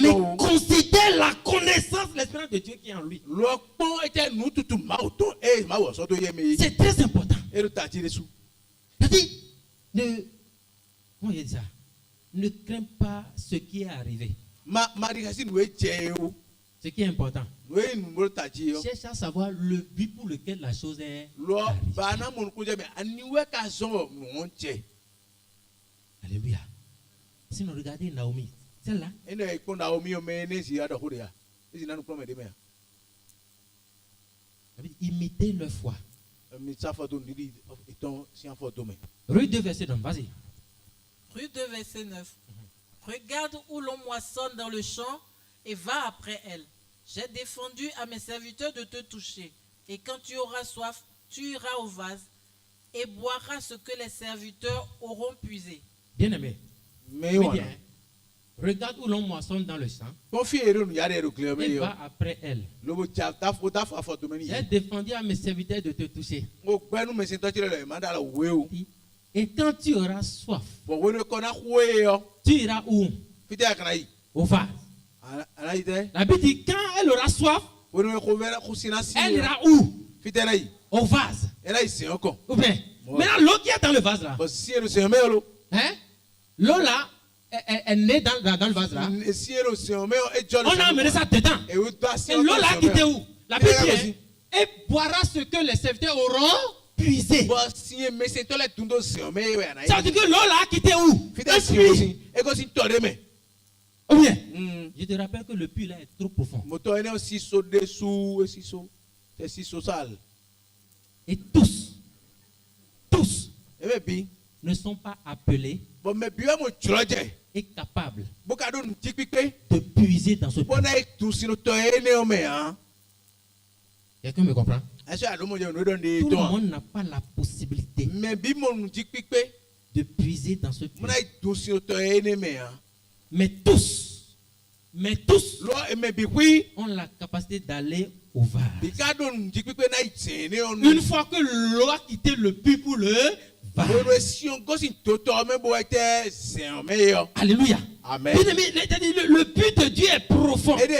Mais considère la connaissance, l'espérance de Dieu qui est en lui. C'est très important. C'est-à-dire, comment il dit ça? Ne crains pas ce qui est arrivé. Ce qui est important. Cherche à savoir le but pour lequel la chose est arrivée. Alléluia. Sinon, regardez Naomi. Celle-là. Imitez leur foi. Rue 2, verset 9. Vas-y. Rue 2, verset 9. Regarde où l'on moissonne dans le champ et va après elle. J'ai défendu à mes serviteurs de te toucher. Et quand tu auras soif, tu iras au vase et boiras ce que les serviteurs auront puisé. Bien aimé. Bien. Regarde où l'on moissonne dans le champ et va après elle. J'ai défendu à mes serviteurs de te toucher. Et quand tu auras soif, tu iras où? Au vase. La Bible dit quand elle aura soif, elle ira où? Au vase. Ou bien, maintenant l'eau qui est dans le vase là, hein? L'eau là, elle naît dans le vase là. On a amené ça dedans. Et l'eau là a quitté où? La Bible dit, et boira ce que les serviteurs auront puisé. Ça veut dire que l'eau là a quitté où? Ou bien, je te rappelle que le puits là est trop profond. Et tous ne sont pas appelés et capables de puiser dans ce puits. Quelqu'un me comprend? Tout le monde n'a pas la possibilité de puiser dans ce puits. Mais tous ont la capacité d'aller au vase. Une fois que l'eau a quitté le puits pour le vase. Alléluia. Amen. Le but de Dieu est profond. Il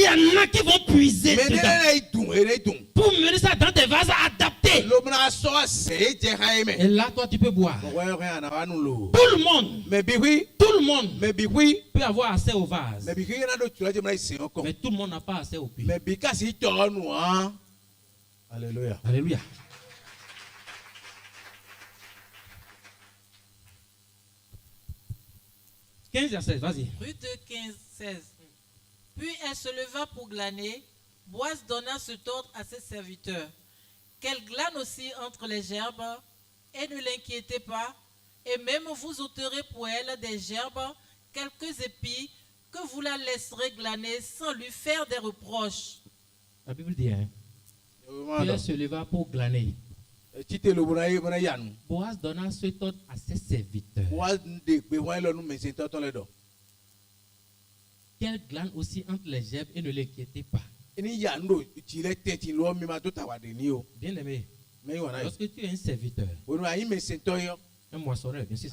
y en a qui vont puiser dedans pour mener ça dans des vases adaptés. Et là, toi, tu peux boire. Tout le monde peut avoir accès au vase. Mais tout le monde n'a pas accès au puits. Alléluia. Alléluia. « 15 à 16, vas-y. » Rue 2, 15, 16. Puis elle se leva pour glaner. Boaz donna cet ordre à ses serviteurs. Qu'elle glane aussi entre les gerbes, et ne l'inquiétez pas, et même vous ôterez pour elle des gerbes, quelques épis, que vous la laisserez glaner sans lui faire des reproches. La Bible dit, hein, elle se leva pour glaner. Boaz donna cet ordre à ses serviteurs. Qu'elle glane aussi entre les gerbes et ne l'inquiétez pas. Bien aimé, lorsque tu es un serviteur, un moissonneur, bien sûr,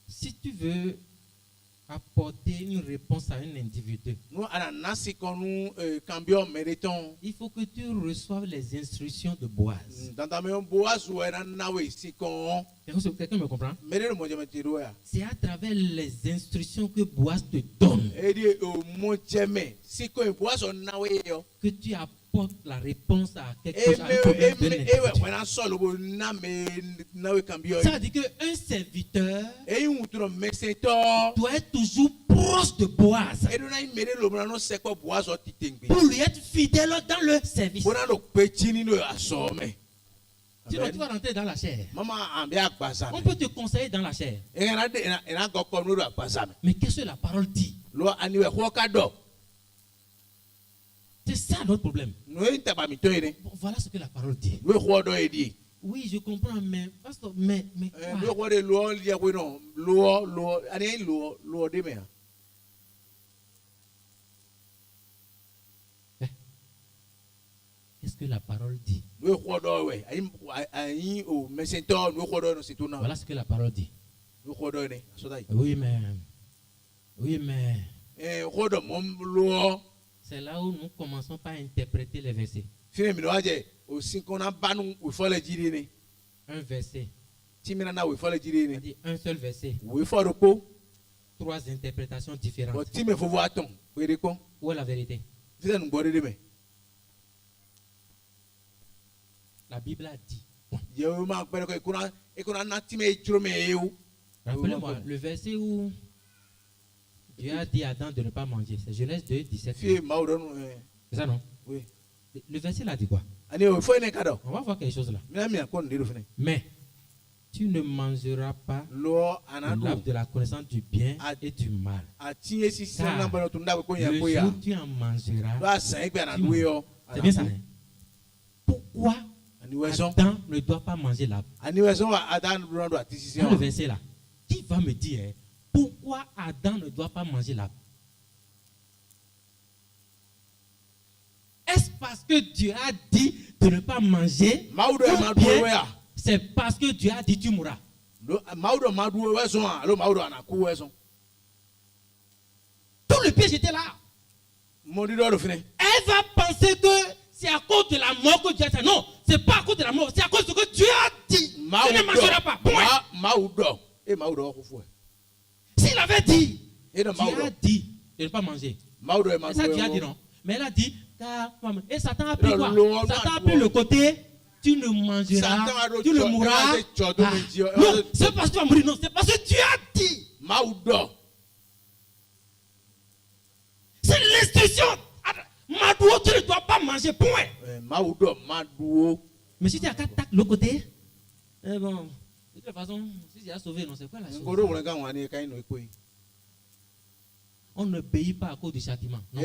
si tu veux apporter une réponse à un individu, il faut que tu reçoives les instructions de Boaz. Quelqu'un me comprend? C'est à travers les instructions que Boaz te donne que tu apportes la réponse à quelque chose, à un problème de l'individu. Ça veut dire qu'un serviteur doit être toujours proche de Boaz pour lui être fidèle dans le service. Sinon, tu vas rentrer dans la chair. On peut te conseiller dans la chair. Mais qu'est-ce que la parole dit? C'est ça notre problème. Bon, voilà ce que la parole dit. Oui, je comprends, mais pasteur, mais quoi? Qu'est-ce que la parole dit? Voilà ce que la parole dit. Oui, mais. C'est là où nous commençons par interpréter les versets. Un verset. C'est-à-dire un seul verset. 3 interprétations différentes. Où est la vérité? La Bible a dit. Rappelez-moi, le verset où Dieu a dit à Adam de ne pas manger. C'est Genèse 2, 17. C'est ça, non? Oui. Le verset là dit quoi? On va voir quelque chose là. Mais tu ne mangeras pas l'arbre de la connaissance du bien et du mal. Car le jour où tu en mangeras, c'est bien ça. Hein? Pourquoi Adam ne doit pas manger l'arbre? Dans le verset là, qui va me dire hein, pourquoi Adam ne doit pas manger l'arbre? Est-ce parce que Dieu a dit de ne pas manger? C'est parce que Dieu a dit tu mourras. Tout le piège était là. Elle va penser que c'est à cause de la mort que Dieu a dit. Non, c'est pas à cause de la mort, c'est à cause de ce que Dieu a dit. Tu ne mangeras pas. S'il avait dit, Dieu a dit de ne pas manger. Et ça Dieu a dit non. Mais elle a dit, et Satan a pris quoi? Satan a pris le côté, tu ne mangeras, tu ne mourras. Non, c'est parce que tu vas mourir, non, c'est parce que Dieu a dit. C'est l'instruction. Madouo, tu ne dois pas manger, point. Mais si tu as qu'à tac le côté, bon, de toute façon, si tu as sauvé, non, c'est quoi la chose? On ne paye pas à cause du châtiment. Non,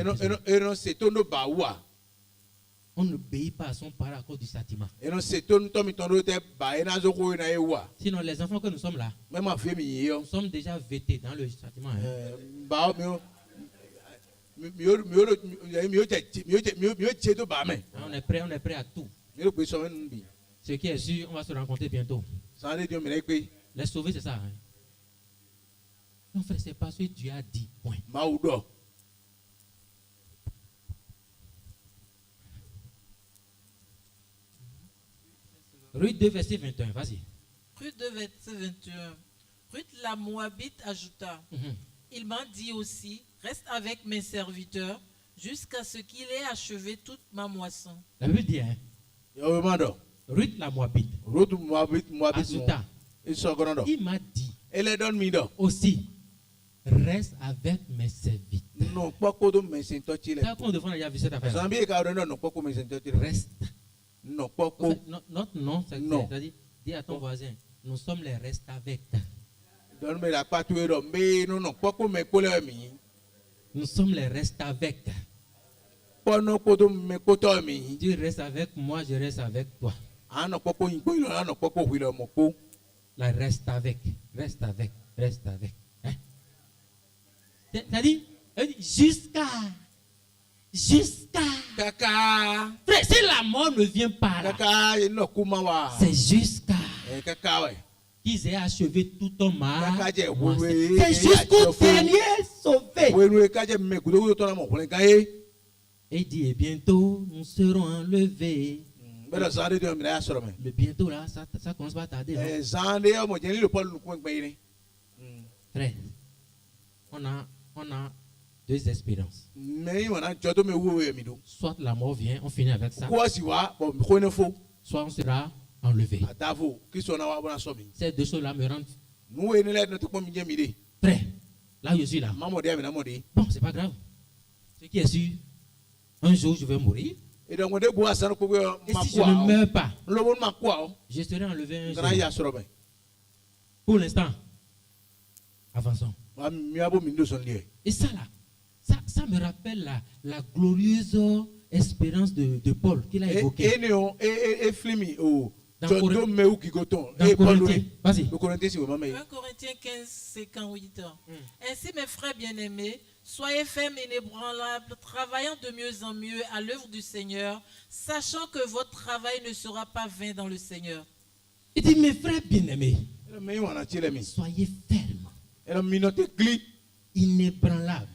on ne paye pas à son parent à cause du châtiment. Sinon, les enfants que nous sommes là, nous sommes déjà vêtés dans le châtiment. Hein. On est prêt à tout. Ce qui est sûr, on va se rencontrer bientôt. Les sauver, c'est ça. Hein? Non, frère, c'est parce que Dieu a dit. Point. Ruth 2, verset 21, vas-y. Ruth 2, verset 21. Ruth la Moabite ajouta, il m'a dit aussi, reste avec mes serviteurs jusqu'à ce qu'il ait achevé toute ma moisson. La Bible dit, hein? Ruth la Moabite ajouta, il m'a dit aussi, reste avec mes serviteurs. Ça, quand on devant la cette affaire. Reste. Notre nom, c'est-à-dire, dis à ton voisin, nous sommes les restes avec. Nous sommes les restes avec. Tu restes avec moi, je reste avec toi. La reste avec, reste avec, reste avec. Hein? C'est-à-dire, jusqu'à. Frère, si la mort ne vient pas là, c'est jusqu'à qu'ils aient achevé tout ton mal. C'est jusqu'au dernier sauvé. Et il dit, et bientôt nous serons enlevés. Mais bientôt là, ça commence pas à tarder. Frère, on a deux expériences. Soit la mort vient, on finit avec ça. Soit on sera enlevé. Ces deux choses-là me rendent. Frère, là je suis là. Bon, c'est pas grave. Ce qui est sûr, un jour je vais mourir. Et si je ne meurs pas, je serai enlevé un jour. Pour l'instant, avançons. Et ça là, ça me rappelle la glorieuse espérance de Paul qu'il a évoquée. Dans Corinthiens, vas-y. 1 Corinthiens 15, 58 ans. Ainsi, mes frères bien-aimés, soyez fermes et inébranlables, travaillant de mieux en mieux à l'œuvre du Seigneur, sachant que votre travail ne sera pas vain dans le Seigneur. Il dit, mes frères bien-aimés, soyez fermes, inébranlables.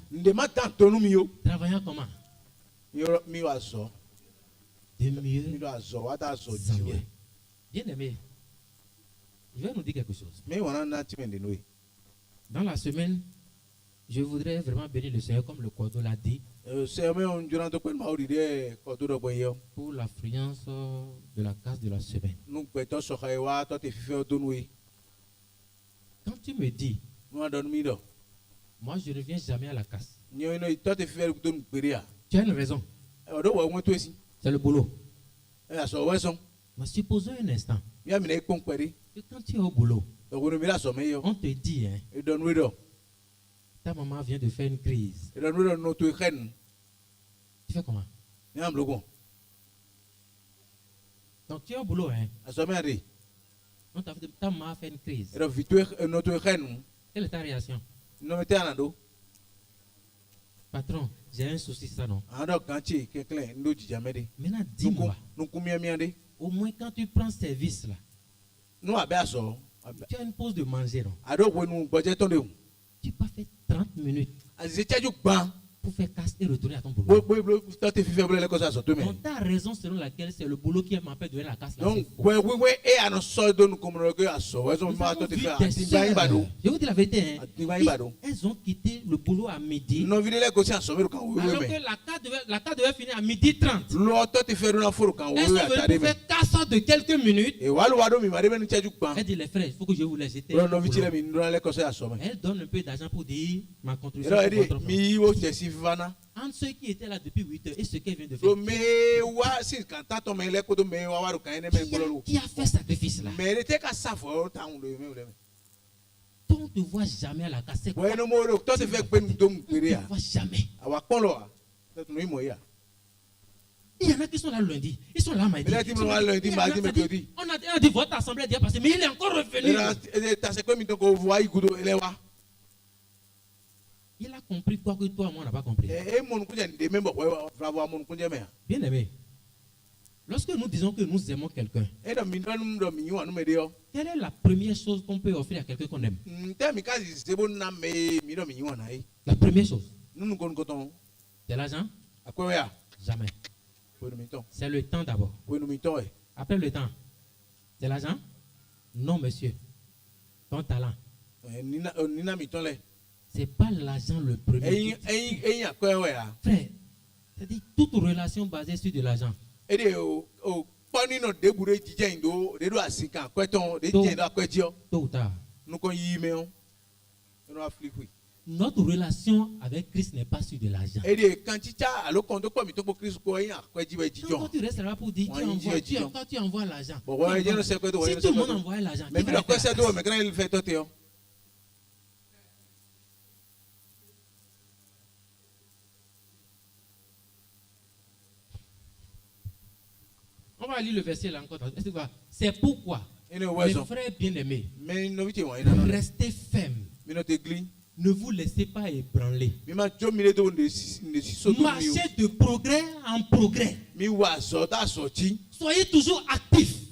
Travaillant comment? De mieux en mieux. Bien-aimé, je vais nous dire quelque chose. Dans la semaine, je voudrais vraiment bénir le Seigneur comme le Cordeau l'a dit. Pour l'affluence de la casse de la semaine. Quand tu me dis Moi, je ne viens jamais à la casse. Tu as une raison. C'est le boulot. Mais supposons un instant que quand tu es au boulot, on te dit, hein, ta maman vient de faire une crise. Tu fais comment? Donc tu es au boulot, hein? Ta maman a fait une crise. Quelle est ta réaction? Patron, j'ai un souci, ça non? Maintenant, dis-moi, au moins quand tu prends ce service là, tu as une pause de manger, non? Tu peux faire 30 minutes pour faire casse et retourner à ton boulot. Donc, ta raison selon laquelle c'est le boulot qui m'empêche de donner la casse. Je vous dis la vérité, hein? Elles ont quitté le boulot à midi. Alors que la carte devait finir à midi 30. Elles sont venues pour faire casse de quelques minutes. Elle dit, les frères, il faut que je vous laisse. Elle donne un peu d'argent pour dire ma contribution. Entre ceux qui étaient là depuis 8 heures et ceux qui viennent de faire. Qui a fait sacrifice là? On ne te voit jamais à la casse. On ne te voit jamais. Il y en a qui sont là lundi. Ils sont là mardi. On a dit votre assemblée est passée, mais il est encore revenu. Il a compris quoi que toi, moi, on n'a pas compris. Bien aimé, lorsque nous disons que nous aimons quelqu'un, quelle est la première chose qu'on peut offrir à quelqu'un qu'on aime? La première chose, c'est l'argent? Jamais. C'est le temps d'abord. Après le temps, c'est l'argent? Non, monsieur. Ton talent. C'est pas l'argent le premier. Frère, c'est-à-dire toute relation basée sur de l'argent. Tôt ou tard. Notre relation avec Christ n'est pas sur de l'argent. Quand tu restes là pour dire quand tu envoies l'argent. Si tout le monde envoie l'argent, on va lire le verset là encore. C'est pourquoi, mes frères bien-aimés, restez fermes. Ne vous laissez pas ébranler. Marchez de progrès en progrès. Soyez toujours actifs.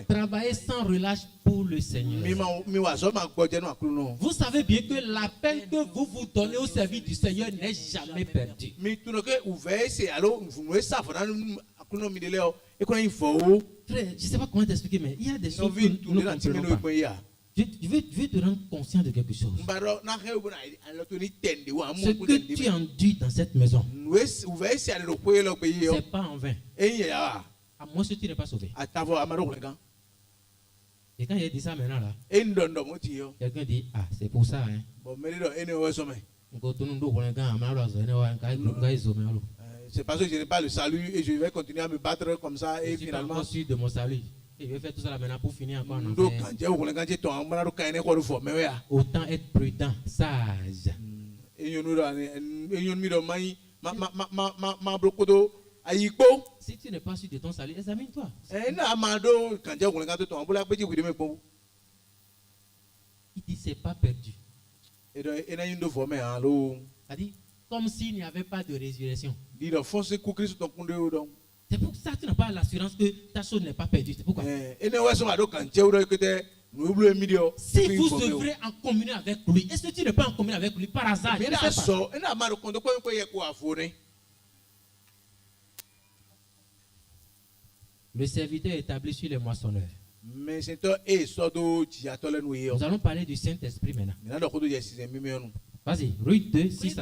Travaillez sans relâche pour le Seigneur. Vous savez bien que l'appel que vous vous donnez au service du Seigneur n'est jamais perdu. Frère, je ne sais pas comment t'expliquer, mais il y a des choses que nous ne comprenons pas. Je veux te rendre conscient de quelque chose. Ce que tu enduis dans cette maison, ce n'est pas en vain. À moins que tu n'es pas sauvé. Et quand il dit ça maintenant là, quelqu'un dit, ah c'est pour ça. Hein. C'est parce que je n'ai pas le salut et je vais continuer à me battre comme ça et finalement. Je suis de mon salut. Et je vais faire tout ça là maintenant pour finir encore en enfer. Autant être prudent, sage. Si tu n'es pas sûr de ton salut, examine-toi. Il dit c'est pas perdu. C'est-à-dire comme s'il n'y avait pas de résurrection. C'est pour ça que tu n'as pas l'assurance que ta chose n'est pas perdue. C'est pourquoi. Si vous œuvrez en communion avec lui, est-ce que tu n'es pas en communion avec lui par hasard? Je ne sais pas. Le serviteur est établi sur les moissonneurs. Nous allons parler du Saint-Esprit maintenant. Vas-y, Ruth 2, 6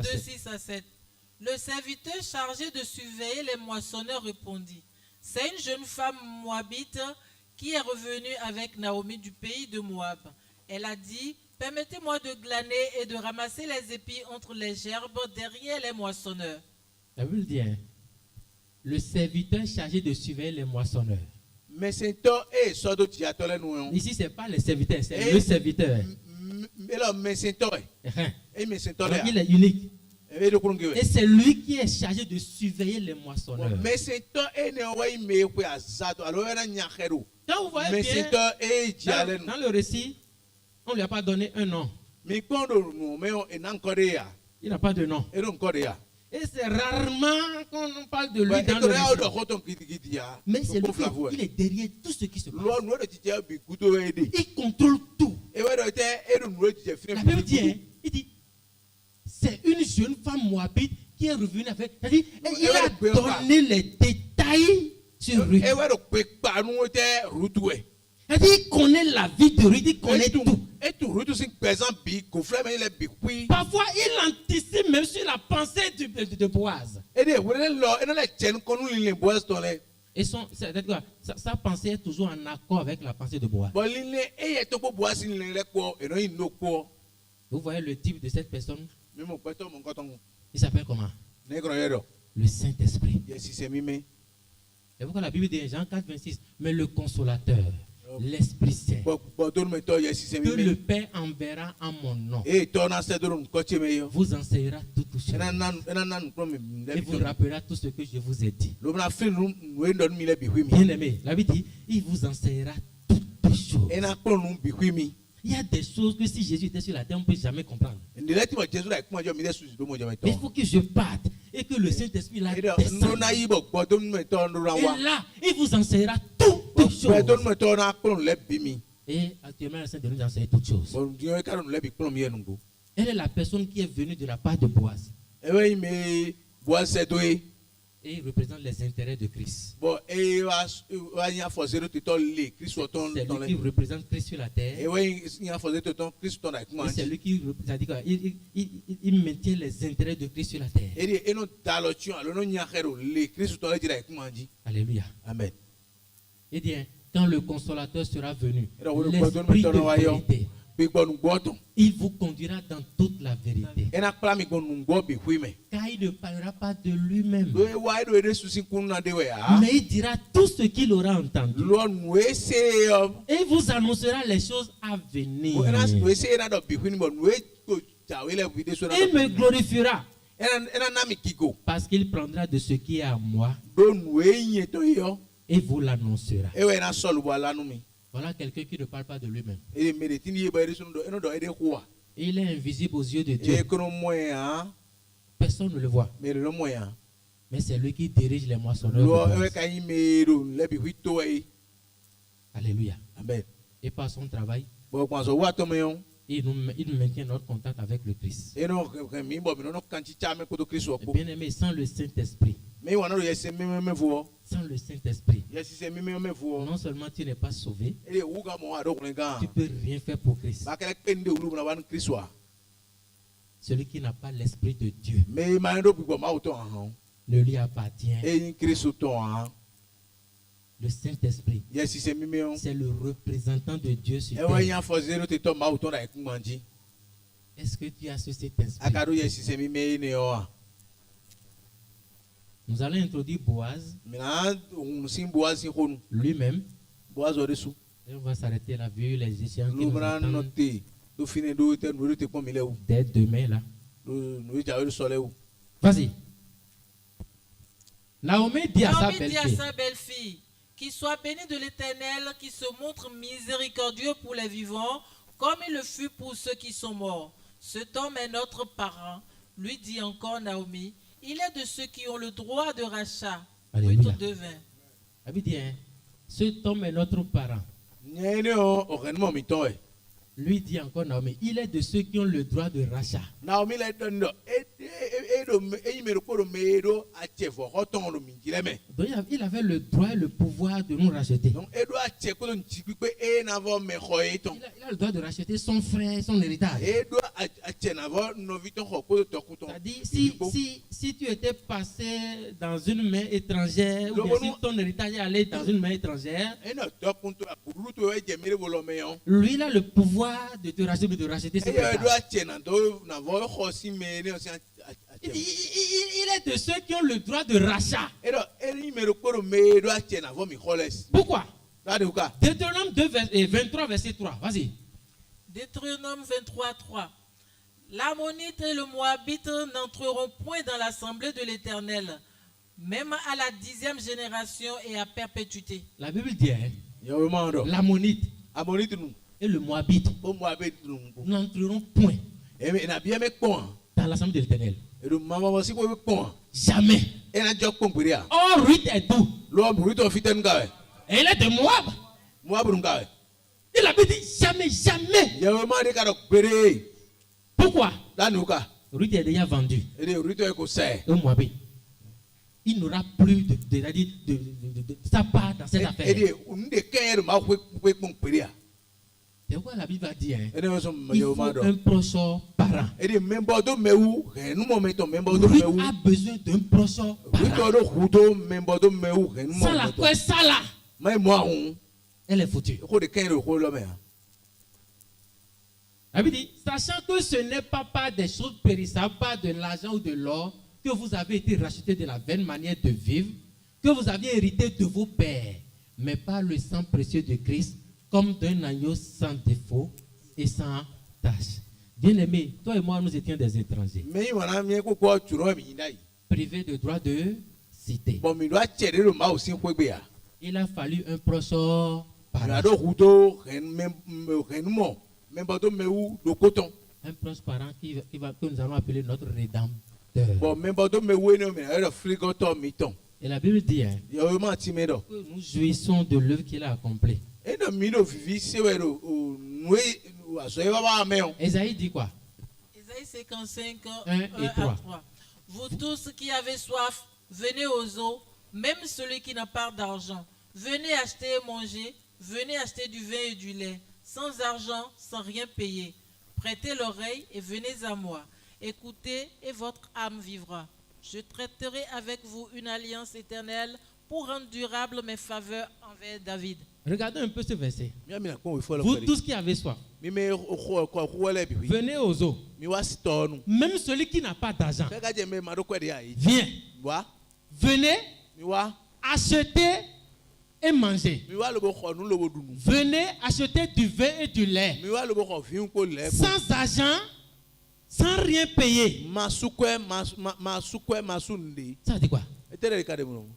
à 7. Le serviteur chargé de surveiller les moissonneurs répondit, c'est une jeune femme moabite qui est revenue avec Naomi du pays de Moab. Elle a dit, Permettez-moi de glaner et de ramasser les épis entre les gerbes derrière les moissonneurs. La Bible dit, hein, le serviteur chargé de surveiller les moissonneurs. Ici, ce n'est pas les serviteurs, c'est le serviteur. Donc, il est unique. Et c'est lui qui est chargé de surveiller les moissonneurs. Quand vous voyez bien, dans le récit, on ne lui a pas donné un nom. Il n'a pas de nom. Et c'est rarement qu'on parle de lui dans le récit. Mais c'est lui qui est derrière tout ce qui se passe. Il contrôle tout. La Bible dit, hein, il dit, c'est une jeune femme moabite qui est revenue avec. C'est-à-dire, il a donné les détails sur Ruth. Il connaît la vie de Ruth, il connaît tout. Parfois, il anticipe même sur la pensée de Boaz. Et sa pensée est toujours en accord avec la pensée de Boaz. Vous voyez le type de cette personne? Il s'appelle comment? Le Saint-Esprit. Et pourquoi la Bible dit en Jean 4, 26, mais le consolateur, l'Esprit Saint, que le Père enverra en mon nom, vous enseignera toutes choses et vous rappellera tout ce que je vous ai dit. Bien aimé, la Bible dit, il vous enseignera toutes choses. Il y a des choses que si Jésus était sur la terre, on ne peut jamais comprendre. Il faut que je parte et que le Saint-Esprit la descende. Et là, il vous enseignera toutes choses. Et actuellement, le Saint-Esprit nous enseigne toutes choses. Elle est la personne qui est venue de la part de Boaz. Et il représente les intérêts de Christ. C'est lui qui représente Christ sur la terre. Et c'est lui qui il maintient les intérêts de Christ sur la terre. Alléluia. Amen. Et bien, quand le consolateur sera venu, l'Esprit de vérité, il vous conduira dans toute la vérité. Car il ne parlera pas de lui-même, mais il dira tout ce qu'il aura entendu. Et il vous annoncera les choses à venir. Il me glorifiera, parce qu'il prendra de ce qui est à moi et vous l'annoncera. Voilà quelqu'un qui ne parle pas de lui-même. Il est invisible aux yeux de Dieu. Personne ne le voit. Mais c'est lui qui dirige les moissonneurs. Alléluia. Amen. Et par son travail, il nous maintient notre contact avec le Christ. Et bien aimé, sans le Saint-Esprit, non seulement tu n'es pas sauvé, tu ne peux rien faire pour Christ. Celui qui n'a pas l'Esprit de Dieu ne lui appartient. Le Saint-Esprit, c'est le représentant de Dieu sur terre. Est-ce que tu as ce Saint-Esprit? Nous allons introduire Boaz lui-même. Et on va s'arrêter là, vu les échéances qui nous attendent dès demain là. Vas-y. Naomi dit à sa belle-fille, qu'il soit béni de l'Éternel, qui se montre miséricordieux pour les vivants, comme il le fut pour ceux qui sont morts. Cet homme est notre parent. Lui dit encore Naomi, il est de ceux qui ont le droit de rachat. Alléluia. Ruth 2:20. La Bible dit, cet homme est notre parent. Lui dit encore Naomi, il est de ceux qui ont le droit de rachat. Donc il avait le droit et le pouvoir de nous racheter. Il a le droit de racheter son frère et son héritage. si tu étais passé dans une main étrangère, ou bien si ton héritage est allé dans une main étrangère, lui il a le pouvoir de te racheter ce il est de ceux qui ont le droit de rachat. Pourquoi? Deutéronome 23, verset 3. Vas-y. Deutéronome 23, 3. L'Ammonite et le Moabite n'entreront point dans l'assemblée de l'Éternel, même à la 10e génération et à perpétuité. La Bible dit, l'Ammonite et le Moabite n'entreront point dans l'assemblée de l'Éternel. Jamais. Or, Ruth est d'où? Elle est de Moab. Il a dit jamais, jamais. Pourquoi? Ruth est déjà vendu au Moabit. Il n'aura plus de sa part dans cette affaire. C'est pourquoi la Bible va dire il faut un proche parent. Ruth a besoin d'un proche parent. Sans la quoi ça là, elle est foutue. La Bible dit, sachant que ce n'est pas par des choses périssables, pas de l'argent ou de l'or, que vous avez été rachetés de la vaine manière de vivre, que vous aviez hérité de vos pères, mais par le sang précieux de Christ, comme d'un agneau sans défaut et sans tache. Bien-aimé, toi et moi, nous étions des étrangers, privés de droit de cité. Il a fallu un proche parent. Un proche parent que nous allons appeler notre rédempteur. Et la Bible dit que nous jouissons de l'œuvre qu'il a accomplie. Esaïe dit quoi? Esaïe 55, 1 et 3. Vous tous qui avez soif, venez aux eaux, même celui qui n'a pas d'argent. Venez acheter et manger, venez acheter du vin et du lait, sans argent, sans rien payer. Prêtez l'oreille et venez à moi. Écoutez et votre âme vivra. Je traiterai avec vous une alliance éternelle pour rendre durable mes faveurs envers David. Regardez un peu ce verset. Vous tous qui avez soif, venez aux eaux. Même celui qui n'a pas d'argent, viens. Venez acheter et manger. Venez acheter du vin et du lait. Sans argent, sans rien payer. Ça dit quoi?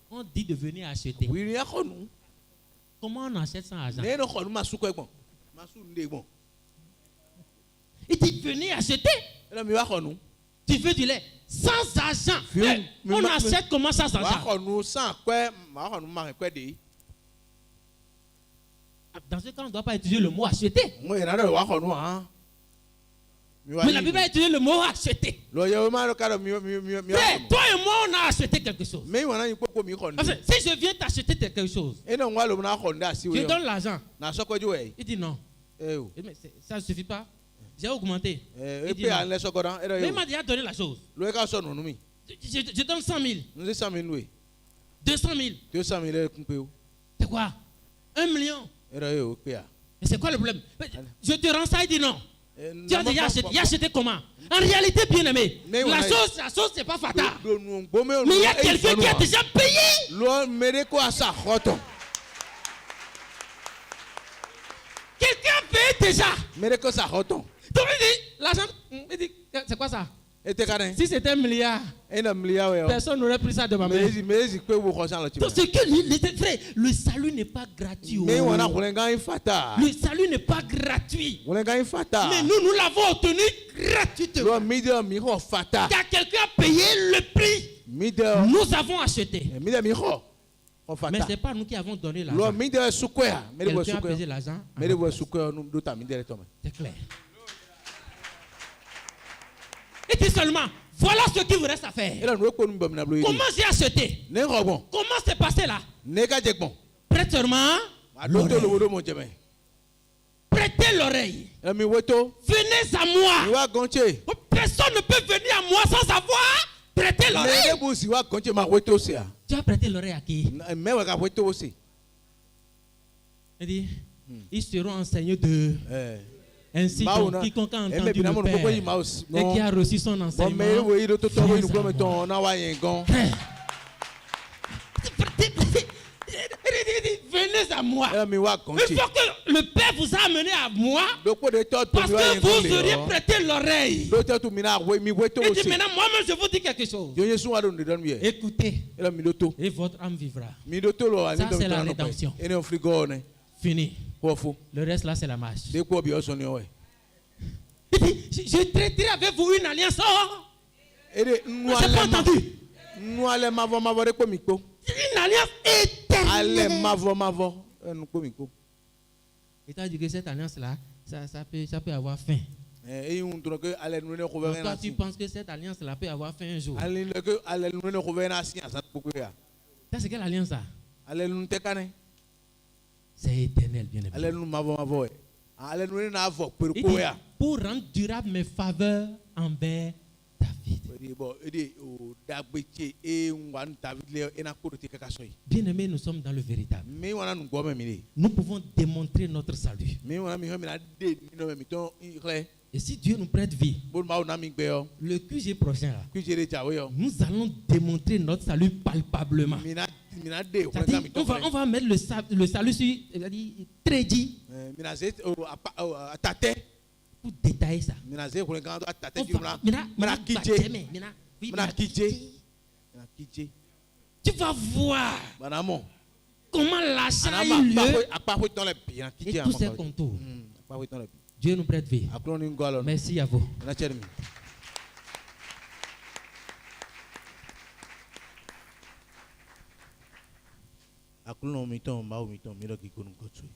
On dit de venir acheter. Comment on achète sans argent? Il dit venez acheter. Tu veux du lait sans argent. On achète comment sans argent? Dans ce cas, on ne doit pas utiliser le mot acheter. Mais la Bible a utilisé le mot acheter. Frère, toi et moi, on a acheté quelque chose. Parce que si je viens t'acheter quelque chose, je donne l'argent. Il dit non. Mais ça ne suffit pas. J'ai augmenté. Il dit non. Mais il m'a déjà donné la chose. Je donne 100 000. 200 000. C'est quoi? 1 million. Mais c'est quoi le problème? Je te rends ça, il dit non. Tu as déjà acheté. Il a acheté comment? En réalité, bien aimé, la chose c'est pas fatal. Mais il y a quelqu'un qui a déjà payé. Quelqu'un a payé déjà. Donc il dit, l'argent, il dit, c'est quoi ça? Si c'était 1 milliard, personne n'aurait pris ça de ma main. Donc c'est que frère, le salut n'est pas gratuit. Le salut n'est pas gratuit. Mais nous l'avons obtenu gratuitement. Car quelqu'un a payé le prix. Nous avons acheté. Mais ce n'est pas nous qui avons donné l'argent. Quelqu'un a payé l'argent. C'est clair. Et dis seulement, voilà ce qu'il vous reste à faire. Comment j'ai acheté? Comment c'est passé là? Prête seulement l'oreille. Prêtez l'oreille. Venez à moi. Personne ne peut venir à moi sans avoir prêté l'oreille. Tu as prêté l'oreille à qui? Il dit, ils seront enseignés de... Ainsi, quiconque a entendu le Père et qui a reçu son enseignement, venez à moi. Il faut que le Père vous a amené à moi parce que vous auriez prêté l'oreille. Il dit maintenant, moi-même, je vous dis quelque chose. Écoutez, et votre âme vivra. Ça, c'est la rédemption. Fini. Le reste, là, c'est la marche. Il dit, je traiterai avec vous une alliance. Vous n'avez pas entendu? Une alliance éternelle. Et tu as dit que cette alliance-là, ça peut avoir fin. Toi, tu penses que cette alliance-là peut avoir fin un jour. Ça, c'est quelle alliance ça? C'est éternel, bien aimé. Pour rendre durable mes faveurs envers David. Bien aimé, nous sommes dans le véritable. Nous pouvons démontrer notre salut. Et si Dieu nous prête vie, le QG prochain, là, nous allons démontrer notre salut palpablement. On va mettre le salut sur Trédi pour détailler ça. Tu vas voir comment l'achat a eu lieu et tous ses contours. Dieu nous prête vie. Merci à vous. Akuno miton, mau miton, mira ki kunun kotsui.